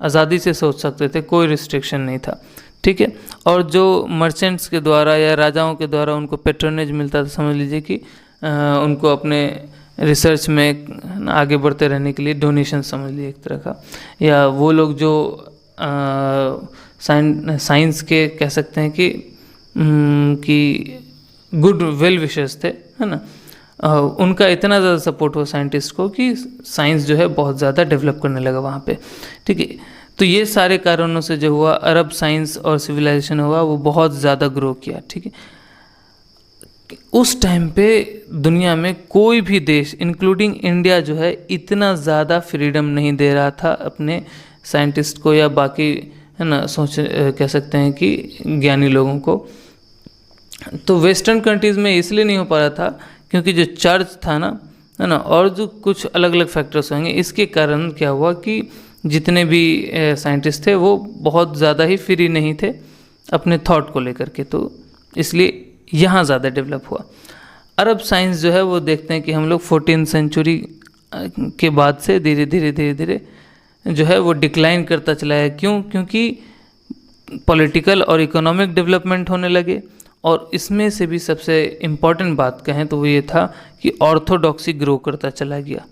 आज़ादी से सोच सकते थे, कोई रिस्ट्रिक्शन नहीं था। ठीक है, और जो मर्चेंट्स के द्वारा या राजाओं के द्वारा उनको पेट्रोनेज मिलता था, समझ लीजिए कि उनको अपने रिसर्च में आगे बढ़ते रहने के लिए डोनेशन समझ लीजिए एक तरह का, या वो लोग जो साइंस के कह सकते हैं कि गुड वेल विशर्स थे है ना, उनका इतना ज़्यादा सपोर्ट हुआ साइंटिस्ट को कि साइंस जो है बहुत ज़्यादा डेवलप करने लगा वहाँ पे। ठीक है, तो ये सारे कारणों से जो हुआ अरब साइंस और सिविलाइजेशन हुआ वो बहुत ज़्यादा ग्रो किया। ठीक है, उस टाइम पे दुनिया में कोई भी देश इंक्लूडिंग इंडिया जो है इतना ज़्यादा फ्रीडम नहीं दे रहा था अपने साइंटिस्ट को या बाकी है ना कह सकते हैं कि ज्ञानी लोगों को। तो वेस्टर्न कंट्रीज़ में इसलिए नहीं हो पा रहा था क्योंकि जो चर्च था ना है ना, और जो कुछ अलग अलग फैक्टर्स होंगे, इसके कारण क्या हुआ कि जितने भी साइंटिस्ट थे वो बहुत ज़्यादा ही फ्री नहीं थे अपने थॉट को लेकर के, तो इसलिए यहाँ ज़्यादा डेवलप हुआ। अरब साइंस जो है वो देखते हैं कि हम लोग 14th सेंचुरी के बाद से धीरे धीरे जो है वो डिक्लाइन करता चला है। क्यों? क्योंकि पॉलिटिकल और इकोनॉमिक डेवलपमेंट होने लगे, और इसमें से भी सबसे इम्पॉर्टेंट बात कहें तो वो ये था कि ऑर्थोडॉक्सी ग्रो करता चला गया,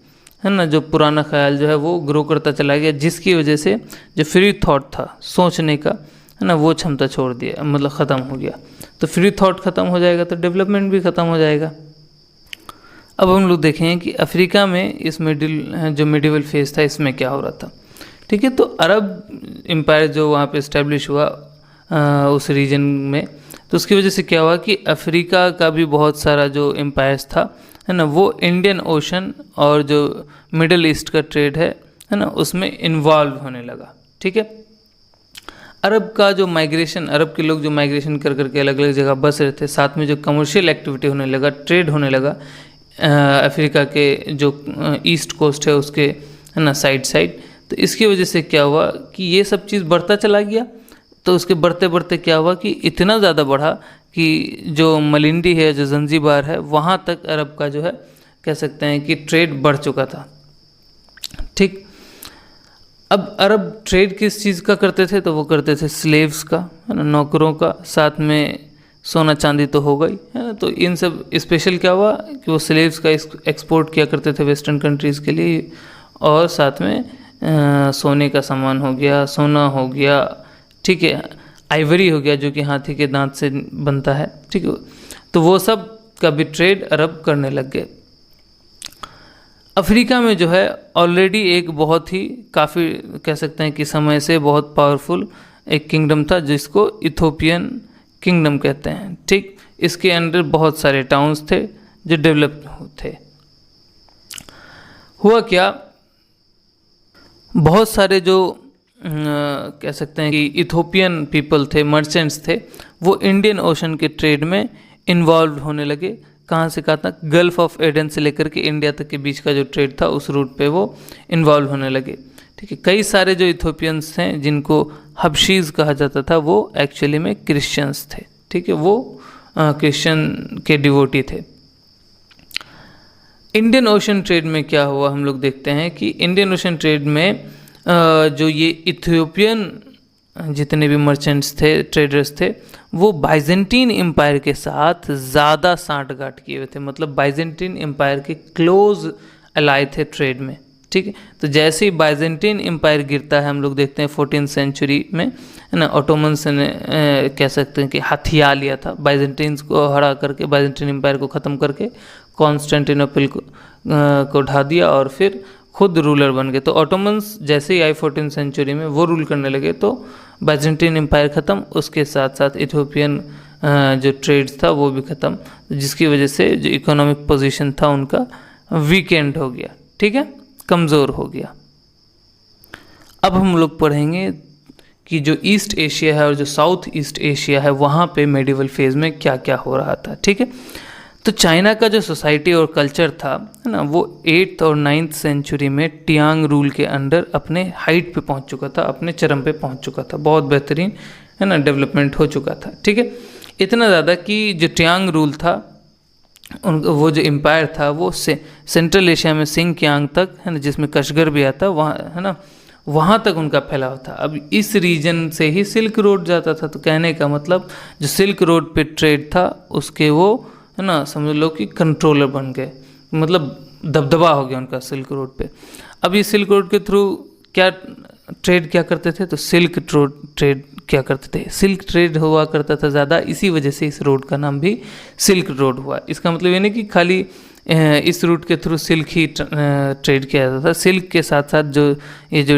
है ना। जो पुराना ख्याल जो है वो ग्रो करता चला गया, जिसकी वजह से जो फ्री थॉट था सोचने का, है ना, वो क्षमता छोड़ दिया, मतलब ख़त्म हो गया। तो फ्री थॉट ख़त्म हो जाएगा तो डेवलपमेंट भी ख़त्म हो जाएगा। अब हम लोग देखें कि अफ्रीका में इस जो मिडिवल फेज था इसमें क्या हो रहा था। ठीक है, तो अरब एम्पायर जो वहाँ पे इस्टेब्लिश हुआ उस रीजन में, तो उसकी वजह से क्या हुआ कि अफ्रीका का भी बहुत सारा जो एम्पायर्स था, है ना, वो इंडियन ओशन और जो मिडल ईस्ट का ट्रेड है ना, उसमें इन्वॉल्व होने लगा। ठीक है, अरब का जो माइग्रेशन, अरब के लोग जो माइग्रेशन कर करके अलग अलग जगह बस रहे थे, साथ में जो कमर्शियल एक्टिविटी होने लगा, ट्रेड होने लगा अफ्रीका के जो ईस्ट कोस्ट है उसके, है ना, साइड, तो इसकी वजह से क्या हुआ कि ये सब चीज़ बढ़ता चला गया। तो उसके बढ़ते बढ़ते क्या हुआ कि इतना ज़्यादा बढ़ा कि जो मलिंडी है, जो जंजीबार है, वहाँ तक अरब का जो है कह सकते हैं कि ट्रेड बढ़ चुका था। ठीक, अब अरब ट्रेड किस चीज़ का करते थे? तो वो करते थे स्लेव्स का, है ना, नौकरों का, साथ में सोना चांदी तो हो गई, है ना। तो इन सब स्पेशल क्या हुआ कि वो स्लेव्स का एक्सपोर्ट किया करते थे वेस्टर्न कंट्रीज़ के लिए, और साथ में सोने का सामान हो गया, सोना हो गया, ठीक है, आइवरी हो गया जो कि हाथी के दांत से बनता है। ठीक है, तो वो सब का भी ट्रेड अरब करने लग गए। अफ्रीका में जो है ऑलरेडी एक बहुत ही काफ़ी कह सकते हैं कि समय से बहुत पावरफुल एक किंगडम था जिसको इथोपियन किंगडम कहते हैं। ठीक, इसके अंदर बहुत सारे टाउन्स थे जो डेवलप थे। हुआ क्या, बहुत सारे जो कह सकते हैं कि इथोपियन पीपल थे, मर्चेंट्स थे, वो इंडियन ओशन के ट्रेड में इन्वॉल्व होने लगे। कहाँ से कहाँ तक? गल्फ ऑफ एडन से लेकर के इंडिया तक के बीच का जो ट्रेड था उस रूट पे वो इन्वॉल्व होने लगे। ठीक है, कई सारे जो इथोपियंस हैं जिनको हबशीज़ कहा जाता था, वो एक्चुअली में क्रिश्चियंस थे। ठीक है, वो क्रिश्चियन के डिवोटी थे। इंडियन ओशन ट्रेड में क्या हुआ हम लोग देखते हैं कि इंडियन ओशन ट्रेड में जो ये इथियोपियन जितने भी मर्चेंट्स थे, ट्रेडर्स थे, वो बाइजेंटीन एम्पायर के साथ ज़्यादा सांठगांठ किए हुए थे, मतलब बाइजेंटीन एम्पायर के क्लोज अलाय थे ट्रेड में। ठीक है, तो जैसे ही बाइजेंटीन एम्पायर गिरता है, हम लोग देखते हैं 14th सेंचुरी में, है ना, ऑटोमन्स ने कह सकते हैं कि हथिया लिया था, बाइजेंटीन्स को हरा करके, बाइजेंटीन एम्पायर को ख़त्म करके कॉन्स्टेंटिनोपल को ढा दिया और फिर खुद रूलर बन गए। तो ऑटोमन्स जैसे ही आई 14th सेंचुरी में वो रूल करने लगे तो बाइजेंटीन एम्पायर ख़त्म, उसके साथ साथ इथोपियन जो ट्रेड्स था वो भी ख़त्म, जिसकी वजह से जो इकोनॉमिक पोजीशन था उनका वीकेंड हो गया। ठीक है, कमज़ोर हो गया। अब हम लोग पढ़ेंगे कि जो ईस्ट एशिया है और जो साउथ ईस्ट एशिया है वहाँ पे मेडिवल फेज़ में क्या क्या हो रहा था। ठीक है, तो चाइना का जो सोसाइटी और कल्चर था, है ना, वो 8th और 9th सेंचुरी में टियांग रूल के अंडर अपने हाइट पे पहुंच चुका था, अपने चरम पे पहुंच चुका था, बहुत बेहतरीन, है ना, डेवलपमेंट हो चुका था। ठीक है, इतना ज़्यादा कि जो टियांग रूल था वो जो एम्पायर था वो सेंट्रल एशिया में सिंकियांग तक, है ना, जिसमें कशगर भी आता, वहाँ, है ना, वहाँ तक उनका फैलाव था। अब इस रीजन से ही सिल्क रोड जाता था। तो कहने का मतलब जो सिल्क रोड पे ट्रेड था उसके वो, है ना, समझ लो कि कंट्रोलर बन गए, मतलब दबदबा हो गया उनका सिल्क रोड पे। अब ये सिल्क रोड के थ्रू क्या ट्रेड क्या करते थे? तो सिल्क ट्रेड क्या करते थे? सिल्क ट्रेड हुआ करता था ज़्यादा, इसी वजह से इस रोड का नाम भी सिल्क रोड हुआ। इसका मतलब ये नहीं कि खाली इस रूट के थ्रू सिल्क ही ट्रेड किया जाता था। सिल्क के साथ साथ जो ये जो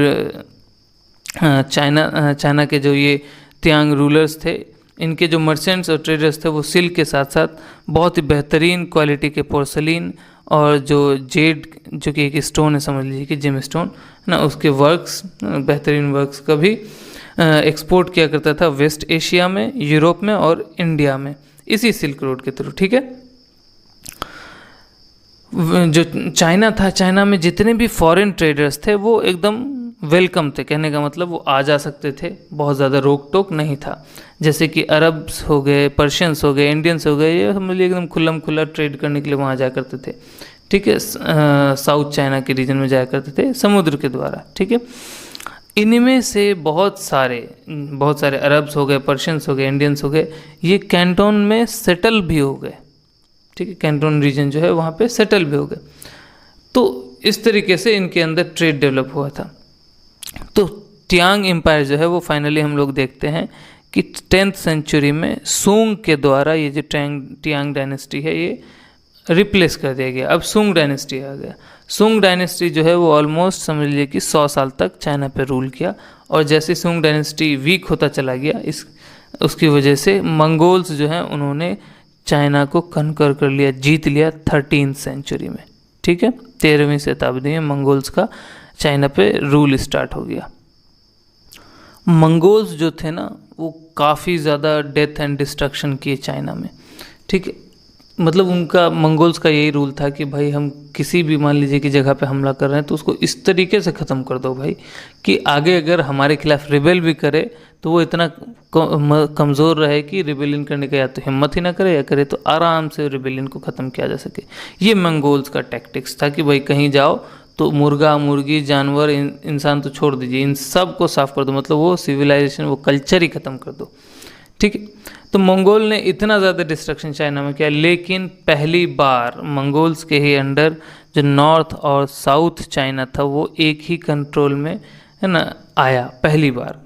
चाइना के जो ये तियांग रूलर्स थे, इनके जो मर्चेंट्स और ट्रेडर्स थे, वो सिल्क के साथ साथ बहुत ही बेहतरीन क्वालिटी के पोर्सलिन और जो जेड, जो कि एक स्टोन है, समझ लीजिए कि जेम स्टोन, ना, उसके वर्क्स, बेहतरीन वर्क्स का भी एक्सपोर्ट किया करता था वेस्ट एशिया में, यूरोप में और इंडिया में, इसी सिल्क रोड के थ्रू। ठीक है, जो चाइना था, चाइना में जितने भी फॉरेन ट्रेडर्स थे वो एकदम वेलकम थे। कहने का मतलब वो आ जा सकते थे, बहुत ज़्यादा रोक टोक नहीं था। जैसे कि अरब्स हो गए, पर्शियंस हो गए, इंडियंस हो गए, ये समझ लीजिए एकदम खुल्लम खुल्ला ट्रेड करने के लिए वहाँ जाया करते थे। ठीक है, साउथ चाइना के रीजन में जाया करते थे समुद्र के द्वारा। ठीक है, इनमें से बहुत सारे अरब्स हो गए, पर्शियंस हो गए, इंडियंस हो गए, ये कैंटोन में सेटल भी हो गए। ठीक है, कैंटोन रीजन जो है वहाँ पे सेटल भी हो गए। तो इस तरीके से इनके अंदर ट्रेड डेवलप हुआ था। तो ट्यांग एम्पायर जो है वो फाइनली हम लोग देखते हैं कि 10th सेंचुरी में सूंग के द्वारा ये जो ट्यांग डायनेस्टी है ये रिप्लेस कर दिया गया। अब सूंग डायनेस्टी आ गया। सूंग डायनेस्टी जो है वो ऑलमोस्ट समझ लीजिए कि 100 साल तक चाइना पे रूल किया, और जैसे सूंग डायनेस्टी वीक होता चला गया उसकी वजह से मंगोल्स जो हैं उन्होंने चाइना को कनकर कर लिया, जीत लिया 13th सेंचुरी में। ठीक है, 13वीं शताब्दी में मंगोल्स का चाइना पे रूल स्टार्ट हो गया। मंगोल्स जो थे ना वो काफ़ी ज़्यादा डेथ एंड डिस्ट्रक्शन किए चाइना में। ठीक है, मतलब उनका मंगोल्स का यही रूल था कि भाई हम किसी भी मान लीजिए कि जगह पे हमला कर रहे हैं तो उसको इस तरीके से ख़त्म कर दो भाई कि आगे अगर हमारे खिलाफ रिबेल भी करे तो वो इतना कमज़ोर रहे कि रिबेलियन करने का या तो हिम्मत ही ना करे, या करे तो आराम से रिबेलियन को ख़त्म किया जा सके। ये मंगोल्स का टैक्टिक्स था कि भाई कहीं जाओ तो मुर्गा मुर्गी जानवर इंसान तो छोड़ दीजिए, इन सब को साफ कर दो, मतलब वो सिविलाइजेशन वो कल्चर ही ख़त्म कर दो। ठीक है, तो मंगोल ने इतना ज़्यादा डिस्ट्रक्शन चाइना में किया, लेकिन पहली बार मंगोल्स के ही अंडर जो नॉर्थ और साउथ चाइना था वो एक ही कंट्रोल में है ना आया पहली बार।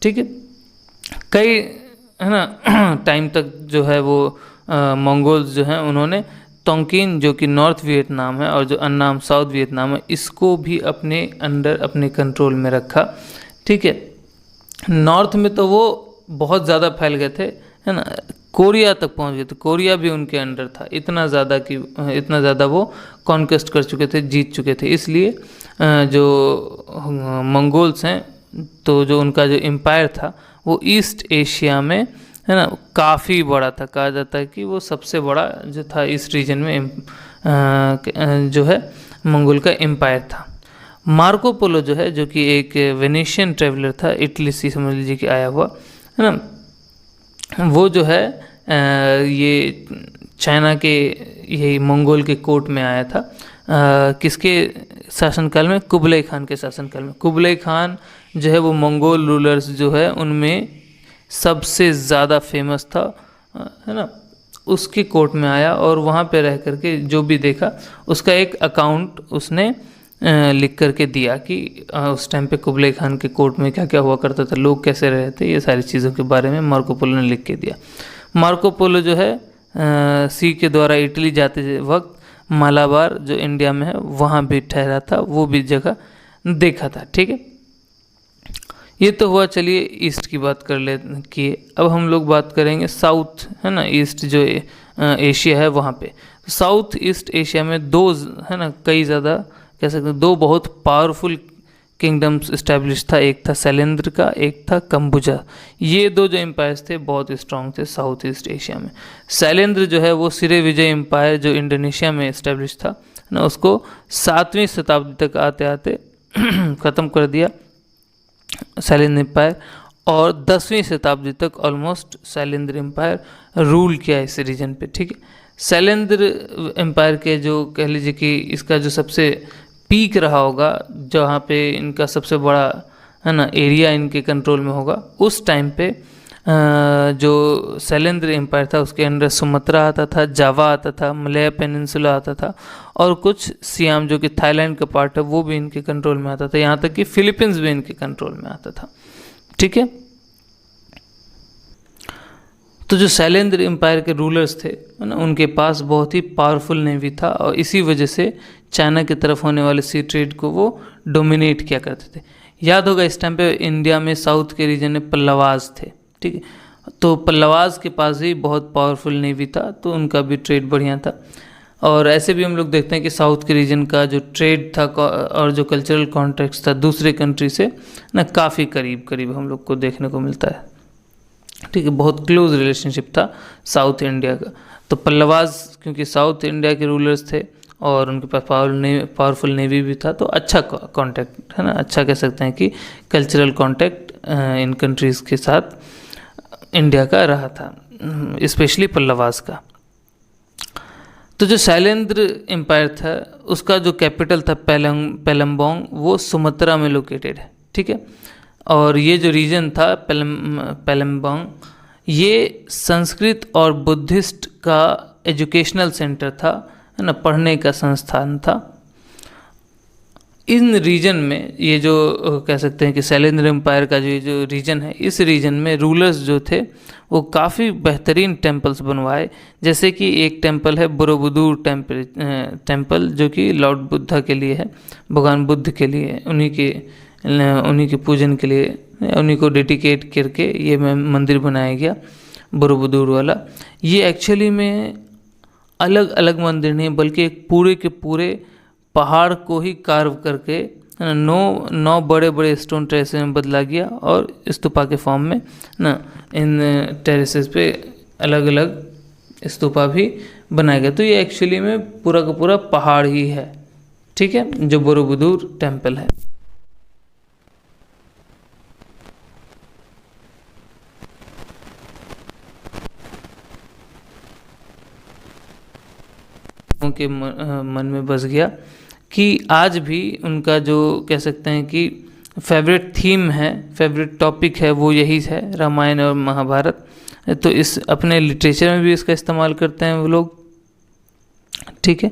ठीक है, कई है ना टाइम तक जो है वो मंगोल्स जो हैं उन्होंने तोंकिन जो कि नॉर्थ वियतनाम है और जो अन्नाम साउथ वियतनाम है इसको भी अपने अंडर अपने कंट्रोल में रखा। ठीक है, नॉर्थ में तो वो बहुत ज़्यादा फैल गए थे है ना, कोरिया तक पहुंच गए थे, कोरिया भी उनके अंडर था, इतना ज़्यादा वो कॉन्क्वेस्ट कर चुके थे, जीत चुके थे। इसलिए जो मंगोल्स हैं तो जो उनका जो एम्पायर था वो ईस्ट एशिया में है ना काफ़ी बड़ा था, कहा जाता है कि वो सबसे बड़ा जो था इस रीजन में जो है मंगोल का एम्पायर था। मार्को पोलो जो है जो कि एक वेनेशियन ट्रेवलर था, इटली से समझ लीजिए कि आया हुआ है ना, वो जो है ये चाइना के यही मंगोल के कोर्ट में आया था। किसके शासनकाल में? कुबलाई खान के शासनकाल में। कुबलाई खान जो है वो मंगोल रूलर्स जो है उनमें सबसे ज़्यादा फेमस था है ना, उसके कोर्ट में आया और वहाँ पे रह करके जो भी देखा उसका एक अकाउंट उसने लिख करके दिया कि उस टाइम पे कुबलाई खान के कोर्ट में क्या क्या हुआ करता था, लोग कैसे रहे थे, ये सारी चीज़ों के बारे में मार्को पोलो ने लिख के दिया। मार्को पोलो जो है सी के द्वारा इटली जाते वक्त मालाबार जो इंडिया में है वहाँ भी ठहरा था, वो भी जगह देखा था। ठीक है, ये तो हुआ, चलिए ईस्ट की बात कर ले किए। अब हम लोग बात करेंगे साउथ है ना, ईस्ट जो एशिया है वहाँ पे। साउथ ईस्ट एशिया में दो है ना कई ज़्यादा कह सकते हैं दो बहुत पावरफुल किंगडम्स इस्टेब्लिश था, एक था शैलेंद्र का, एक था कंबुजा। ये दो जो एम्पायर्स थे बहुत स्ट्रांग थे साउथ ईस्ट एशिया में। शैलेंद्र जो है वो सिरे विजय एम्पायर जो इंडोनेशिया में इस्टेब्लिश था ना, उसको 7वीं शताब्दी तक आते आते ख़त्म कर दिया शैलेंद्र एम्पायर, और 10वीं शताब्दी तक ऑलमोस्ट शैलेंद्र एम्पायर रूल किया इस रीजन पे। ठीक है, शैलेंद्र एम्पायर के जो कह लीजिए कि इसका जो सबसे पीक रहा होगा, जहाँ पे इनका सबसे बड़ा है ना एरिया इनके कंट्रोल में होगा, उस टाइम पे जो शैलेंद्र एम्पायर था उसके अंडर सुमत्रा आता था, जावा आता था, मलया पेनिनसुला आता था, और कुछ सियाम जो कि थाईलैंड का पार्ट है वो भी इनके कंट्रोल में आता था, यहाँ तक कि फिलीपींस भी इनके कंट्रोल में आता था। ठीक है, तो जो शैलेंद्र एम्पायर के रूलर्स थे ना उनके पास बहुत ही पावरफुल नेवी था, और इसी वजह से चाइना की तरफ होने वाले सी ट्रेड को वो डोमिनेट किया करते थे। याद होगा इस टाइम पे इंडिया में साउथ के रीजन में पल्लवाज थे। ठीक है, तो पल्लवाज के पास भी बहुत पावरफुल नेवी था, तो उनका भी ट्रेड बढ़िया था। और ऐसे भी हम लोग देखते हैं कि साउथ के रीजन का जो ट्रेड था और जो कल्चरल कॉन्टेक्स्ट था दूसरे कंट्री से ना काफ़ी करीब हम लोग को देखने को मिलता है। ठीक है, बहुत क्लोज रिलेशनशिप था साउथ इंडिया का। तो पल्लवाज क्योंकि साउथ इंडिया के रूलर्स थे और उनके पास पावरफुल नेवी भी था, तो अच्छा कांटेक्ट है ना, अच्छा कह सकते हैं कि कल्चरल कांटेक्ट इन कंट्रीज़ के साथ इंडिया का रहा था, स्पेशली पल्लवास का। तो जो शैलेंद्र एम्पायर था उसका जो कैपिटल था पेलम्बोंग, वो सुमत्रा में लोकेटेड है। ठीक है, और ये जो रीजन था पैलम्बोंग, ये संस्कृत और बुद्धिस्ट का एजुकेशनल सेंटर था, है ना, पढ़ने का संस्थान था। इन रीजन में ये जो कह सकते हैं कि शैलेंद्र एम्पायर का जो रीजन है, इस रीजन में रूलर्स जो थे वो काफ़ी बेहतरीन टेम्पल्स बनवाए। जैसे कि एक टेम्पल है बोरोबुदुर टेम्पल, जो कि लॉर्ड बुद्धा के लिए है, भगवान बुद्ध के लिए, उन्हीं के पूजन के लिए, उन्हीं को डेडिकेट करके ये मंदिर बनाया गया बोरोबुदुर वाला। ये एक्चुअली में अलग अलग मंदिर नहीं, बल्कि एक पूरे के पूरे पहाड़ को ही कार्व करके 9 बड़े बड़े स्टोन टेरेसेस में बदला गया और स्तूपा के फॉर्म में ना इन टेरेसेस पे अलग अलग स्तूपा भी बनाया गया। तो ये एक्चुअली में पूरा का पूरा पहाड़ ही है, ठीक है, जो बोरोबुदुर टेम्पल है। के मन में बस गया कि आज भी उनका जो कह सकते हैं कि फेवरेट थीम है, फेवरेट टॉपिक है, वो यही है, रामायण और महाभारत। तो इस अपने लिटरेचर में भी इसका इस्तेमाल करते हैं वो लोग, ठीक है।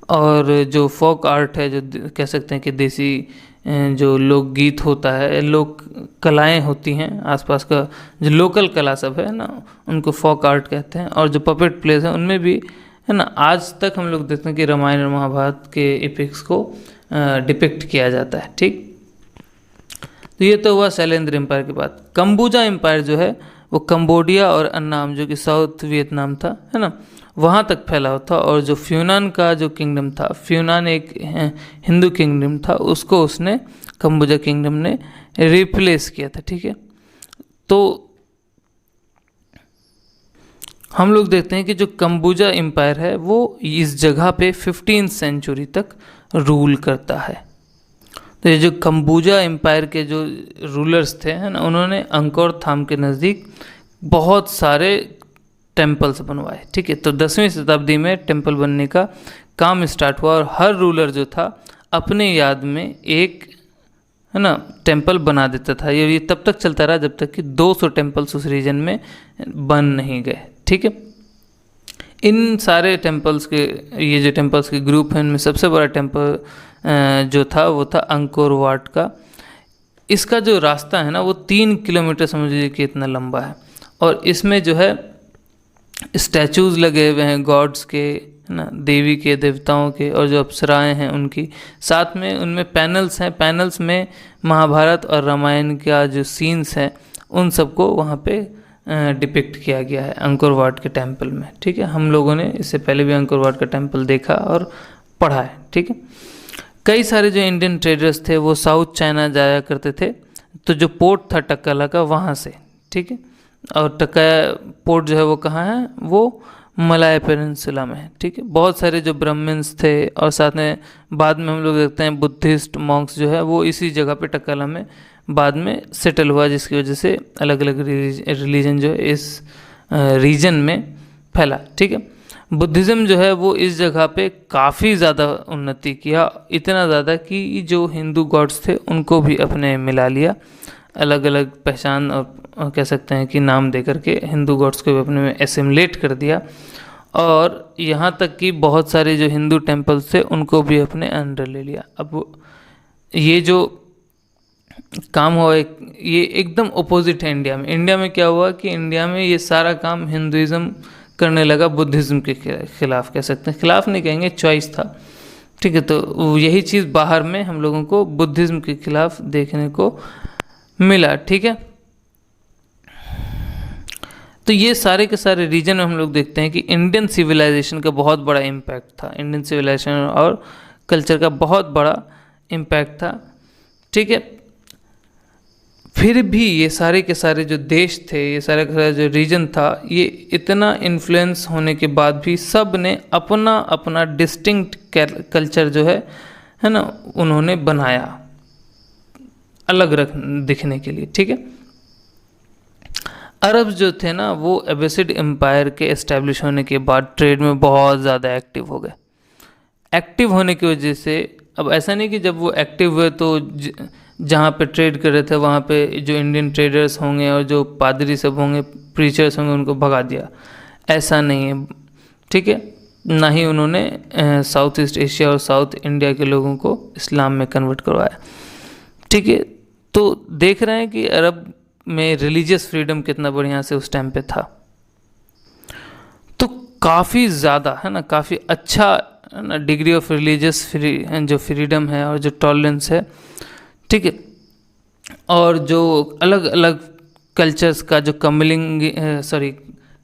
और जो फोक आर्ट है, जो कह सकते हैं कि देसी जो लोकगीत होता है, लोक कलाएं होती हैं, आसपास का जो लोकल कला सब है ना, उनको फोक आर्ट कहते हैं। और जो पपेट प्लेस हैं उनमें भी, है ना, आज तक हम लोग देखते हैं कि रामायण और महाभारत के एपिक्स को डिपिक्ट किया जाता है, ठीक। तो ये तो हुआ शैलेंद्र एम्पायर की बात। कंबोजा एम्पायर जो है वो कंबोडिया और अन्नाम, जो कि साउथ वियतनाम था, है ना, वहाँ तक फैला हुआ था। और जो फ्यूनान का जो किंगडम था, फ्यूनान एक हिंदू किंगडम था, उसको उसने कंबोजा किंगडम ने रिप्लेस किया था, ठीक है। तो हम लोग देखते हैं कि जो कंबोजा एम्पायर है वो इस जगह पे 15वीं सेंचुरी तक रूल करता है। तो ये जो कंबोजा एम्पायर के जो रूलर्स थे, है ना, उन्होंने अंकोर धाम के नज़दीक बहुत सारे टेम्पल्स बनवाए, ठीक है। तो 10वीं शताब्दी में टेम्पल बनने का काम स्टार्ट हुआ और हर रूलर जो था अपने याद में एक, है ना, टेम्पल बना देता था। ये तब तक चलता रहा जब तक कि 200 टेम्पल्स उस रीजन में बन नहीं गए, ठीक है। इन सारे टेम्पल्स के, ये जो टेम्पल्स के ग्रुप हैं, इनमें सबसे बड़ा टेम्पल जो था वो था अंकोर वाट का। इसका जो रास्ता है ना वो 3 किलोमीटर समझ लीजिए कि इतना लंबा है। और इसमें जो है स्टैचूज़ लगे हुए हैं गॉड्स के, है ना, देवी के, देवताओं के, और जो अप्सराएं हैं उनकी। साथ में उनमें पैनल्स हैं, पैनल्स में महाभारत और रामायण का जो सीन्स हैं उन सबको वहाँ पे डिपिक्ट किया गया है अंकोर वाट के टेम्पल में, ठीक है। हम लोगों ने इससे पहले भी अंकोर वाट का टेम्पल देखा और पढ़ा है, ठीक है। कई सारे जो इंडियन ट्रेडर्स थे वो साउथ चाइना जाया करते थे, तो जो पोर्ट था टक्काला का, वहाँ से, ठीक है। और टक्का पोर्ट जो है वो कहाँ है, वो मलाया पेनिनसुला में है, ठीक है। बहुत सारे जो ब्राह्मण्स थे, और साथ में बाद में हम लोग देखते हैं बुद्धिस्ट मॉन्क्स जो है वो इसी जगह पे टक्काला में बाद में सेटल हुआ, जिसकी वजह से अलग अलग रिलीजन जो है इस रीजन में फैला, ठीक है। बुद्धिज़्म जो है वो इस जगह पे काफ़ी ज़्यादा उन्नति किया, इतना ज़्यादा कि जो हिंदू गॉड्स थे उनको भी अपने मिला लिया, अलग अलग पहचान और कह सकते हैं कि नाम दे करके हिंदू गॉड्स को भी अपने में एसिमुलेट कर दिया। और यहाँ तक कि बहुत सारे जो हिंदू टेम्पल्स थे उनको भी अपने अंडर ले लिया। अब ये जो काम हुआ ये एकदम अपोजिट है इंडिया में। इंडिया में क्या हुआ कि इंडिया में ये सारा काम हिंदुइज़्म करने लगा बुद्धिज़्म के खिलाफ, कह सकते हैं, खिलाफ नहीं कहेंगे, चॉइस था, ठीक है। तो यही चीज़ बाहर में हम लोगों को बुद्धिज़्म के खिलाफ देखने को मिला, ठीक है। तो ये सारे के सारे रीजन में हम लोग देखते हैं कि इंडियन सिविलाइजेशन का बहुत बड़ा इम्पैक्ट था, इंडियन सिविलाइजेशन और कल्चर का बहुत बड़ा इम्पैक्ट था, ठीक है। फिर भी ये सारे के सारे जो देश थे, ये सारे का सारा जो रीजन था, ये इतना इन्फ्लुएंस होने के बाद भी सब ने अपना अपना डिस्टिंक्ट कल्चर जो है ना, उन्होंने बनाया अलग दिखने के लिए, ठीक है। अरब जो थे ना वो एबेसिड एम्पायर के एस्टेब्लिश होने के बाद ट्रेड में बहुत ज़्यादा एक्टिव हो गए। एक्टिव होने की वजह से अब ऐसा नहीं कि जब वो एक्टिव हुए तो जहाँ पे ट्रेड कर रहे थे वहाँ पे जो इंडियन ट्रेडर्स होंगे और जो पादरी सब होंगे, प्रीचर्स होंगे, उनको भगा दिया। ऐसा नहीं है, ठीक है। ना ही उन्होंने साउथ ईस्ट एशिया और साउथ इंडिया के लोगों को इस्लाम में कन्वर्ट करवाया, ठीक है। तो देख रहे हैं कि अरब में रिलीजियस फ्रीडम कितना बढ़िया से उस टाइम पे था। तो काफ़ी ज़्यादा है ना, काफ़ी अच्छा है ना डिग्री ऑफ रिलीजियस जो फ्रीडम है और जो टॉलरेंस है, ठीक है। और जो अलग अलग कल्चर्स का जो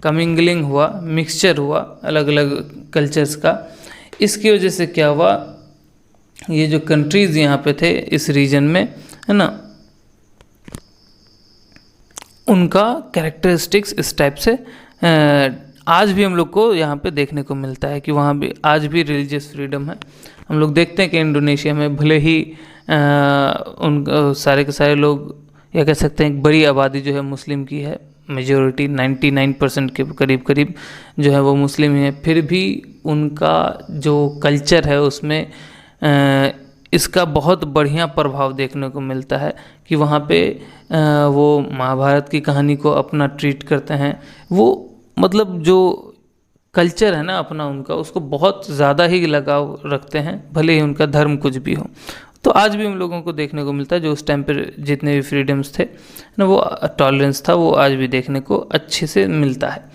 कमिंगलिंग हुआ, मिक्सचर हुआ अलग अलग कल्चर्स का, इसकी वजह से क्या हुआ, ये जो कंट्रीज़ यहाँ पे थे इस रीजन में, है ना, उनका कैरेक्टरिस्टिक्स इस टाइप से आज भी हम लोग को यहाँ पे देखने को मिलता है कि वहाँ भी आज भी रिलीजियस फ्रीडम है। हम लोग देखते हैं कि इंडोनेशिया में भले ही उन सारे के सारे लोग, या कह सकते हैं एक बड़ी आबादी जो है मुस्लिम की है, मेजॉरिटी 99% के करीब जो है वो मुस्लिम ही है, फिर भी उनका जो कल्चर है उसमें इसका बहुत बढ़िया प्रभाव देखने को मिलता है कि वहाँ पे वो महाभारत की कहानी को अपना ट्रीट करते हैं। वो मतलब जो कल्चर है ना अपना उनका, उसको बहुत ज़्यादा ही लगाव रखते हैं, भले ही उनका धर्म कुछ भी हो। तो आज भी हम लोगों को देखने को मिलता है, जो उस टाइम पर जितने भी फ्रीडम्स थे ना, वो टॉलरेंस था, वो आज भी देखने को अच्छे से मिलता है।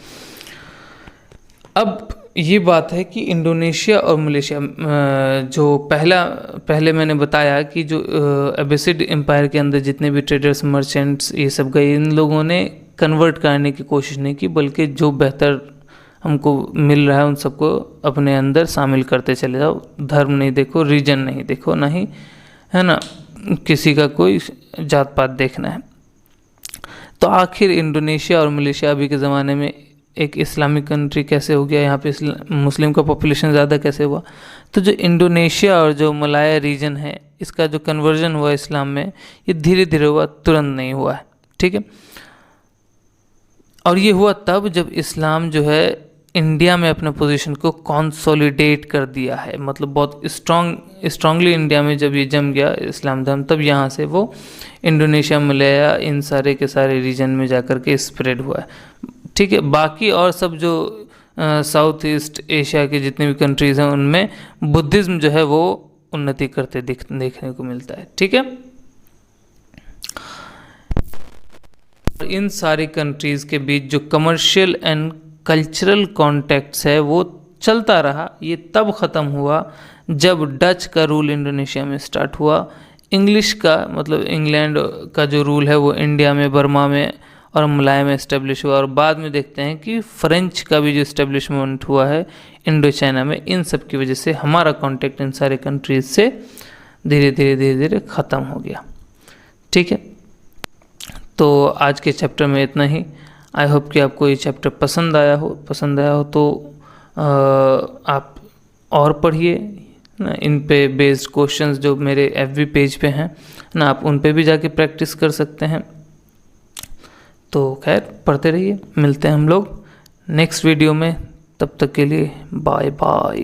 अब ये बात है कि इंडोनेशिया और मलेशिया जो पहले मैंने बताया कि जो अब्बासिड एम्पायर के अंदर जितने भी ट्रेडर्स, मर्चेंट्स ये सब गए, इन लोगों ने कन्वर्ट करने की कोशिश नहीं की, बल्कि जो बेहतर हमको मिल रहा है उन सबको अपने अंदर शामिल करते चले जाओ। धर्म नहीं देखो, रीजन नहीं देखो, ना ही है ना किसी का कोई जात पात देखना है। तो आखिर इंडोनेशिया और मलेशिया अभी के ज़माने में एक इस्लामिक कंट्री कैसे हो गया, यहाँ पे मुस्लिम का पॉपुलेशन ज़्यादा कैसे हुआ? तो जो इंडोनेशिया और जो मलाया रीजन है, इसका जो कन्वर्जन हुआ इस्लाम में, ये धीरे धीरे हुआ, तुरंत नहीं हुआ है, ठीक है। और ये हुआ तब जब इस्लाम जो है इंडिया में अपने पोजीशन को कंसोलिडेट कर दिया है, मतलब बहुत स्ट्रांगली इंडिया में जब ये जम गया इस्लाम धर्म, तब यहाँ से वो इंडोनेशिया, मलाया, इन सारे के सारे रीजन में जाकर के स्प्रेड हुआ है, ठीक है। बाकी और सब जो साउथ ईस्ट एशिया के जितने भी कंट्रीज़ हैं उनमें बुद्धिज़्म जो है वो उन्नति करते देखने को मिलता है, ठीक है। इन सारी कंट्रीज़ के बीच जो कमर्शियल एंड कल्चरल कॉन्टैक्ट्स है वो चलता रहा। ये तब ख़त्म हुआ जब डच का रूल इंडोनेशिया में स्टार्ट हुआ, इंग्लिश का मतलब इंग्लैंड का जो रूल है वो इंडिया में, बर्मा में और मलाया में इस्टेब्लिश हुआ, और बाद में देखते हैं कि फ्रेंच का भी जो इस्टेब्लिशमेंट हुआ है इंडो चाइना में। इन सब की वजह से हमारा कॉन्टैक्ट इन सारे कंट्रीज़ से धीरे धीरे ख़त्म हो गया, ठीक है। तो आज के चैप्टर में इतना ही। आई होप कि आपको ये चैप्टर पसंद आया हो तो आप और पढ़िए ना, इन पे बेस्ड क्वेश्चंस जो मेरे FB पेज पे हैं ना, आप उन पे भी जाके प्रैक्टिस कर सकते हैं। तो खैर पढ़ते रहिए, मिलते हैं हम लोग नेक्स्ट वीडियो में, तब तक के लिए बाय बाय।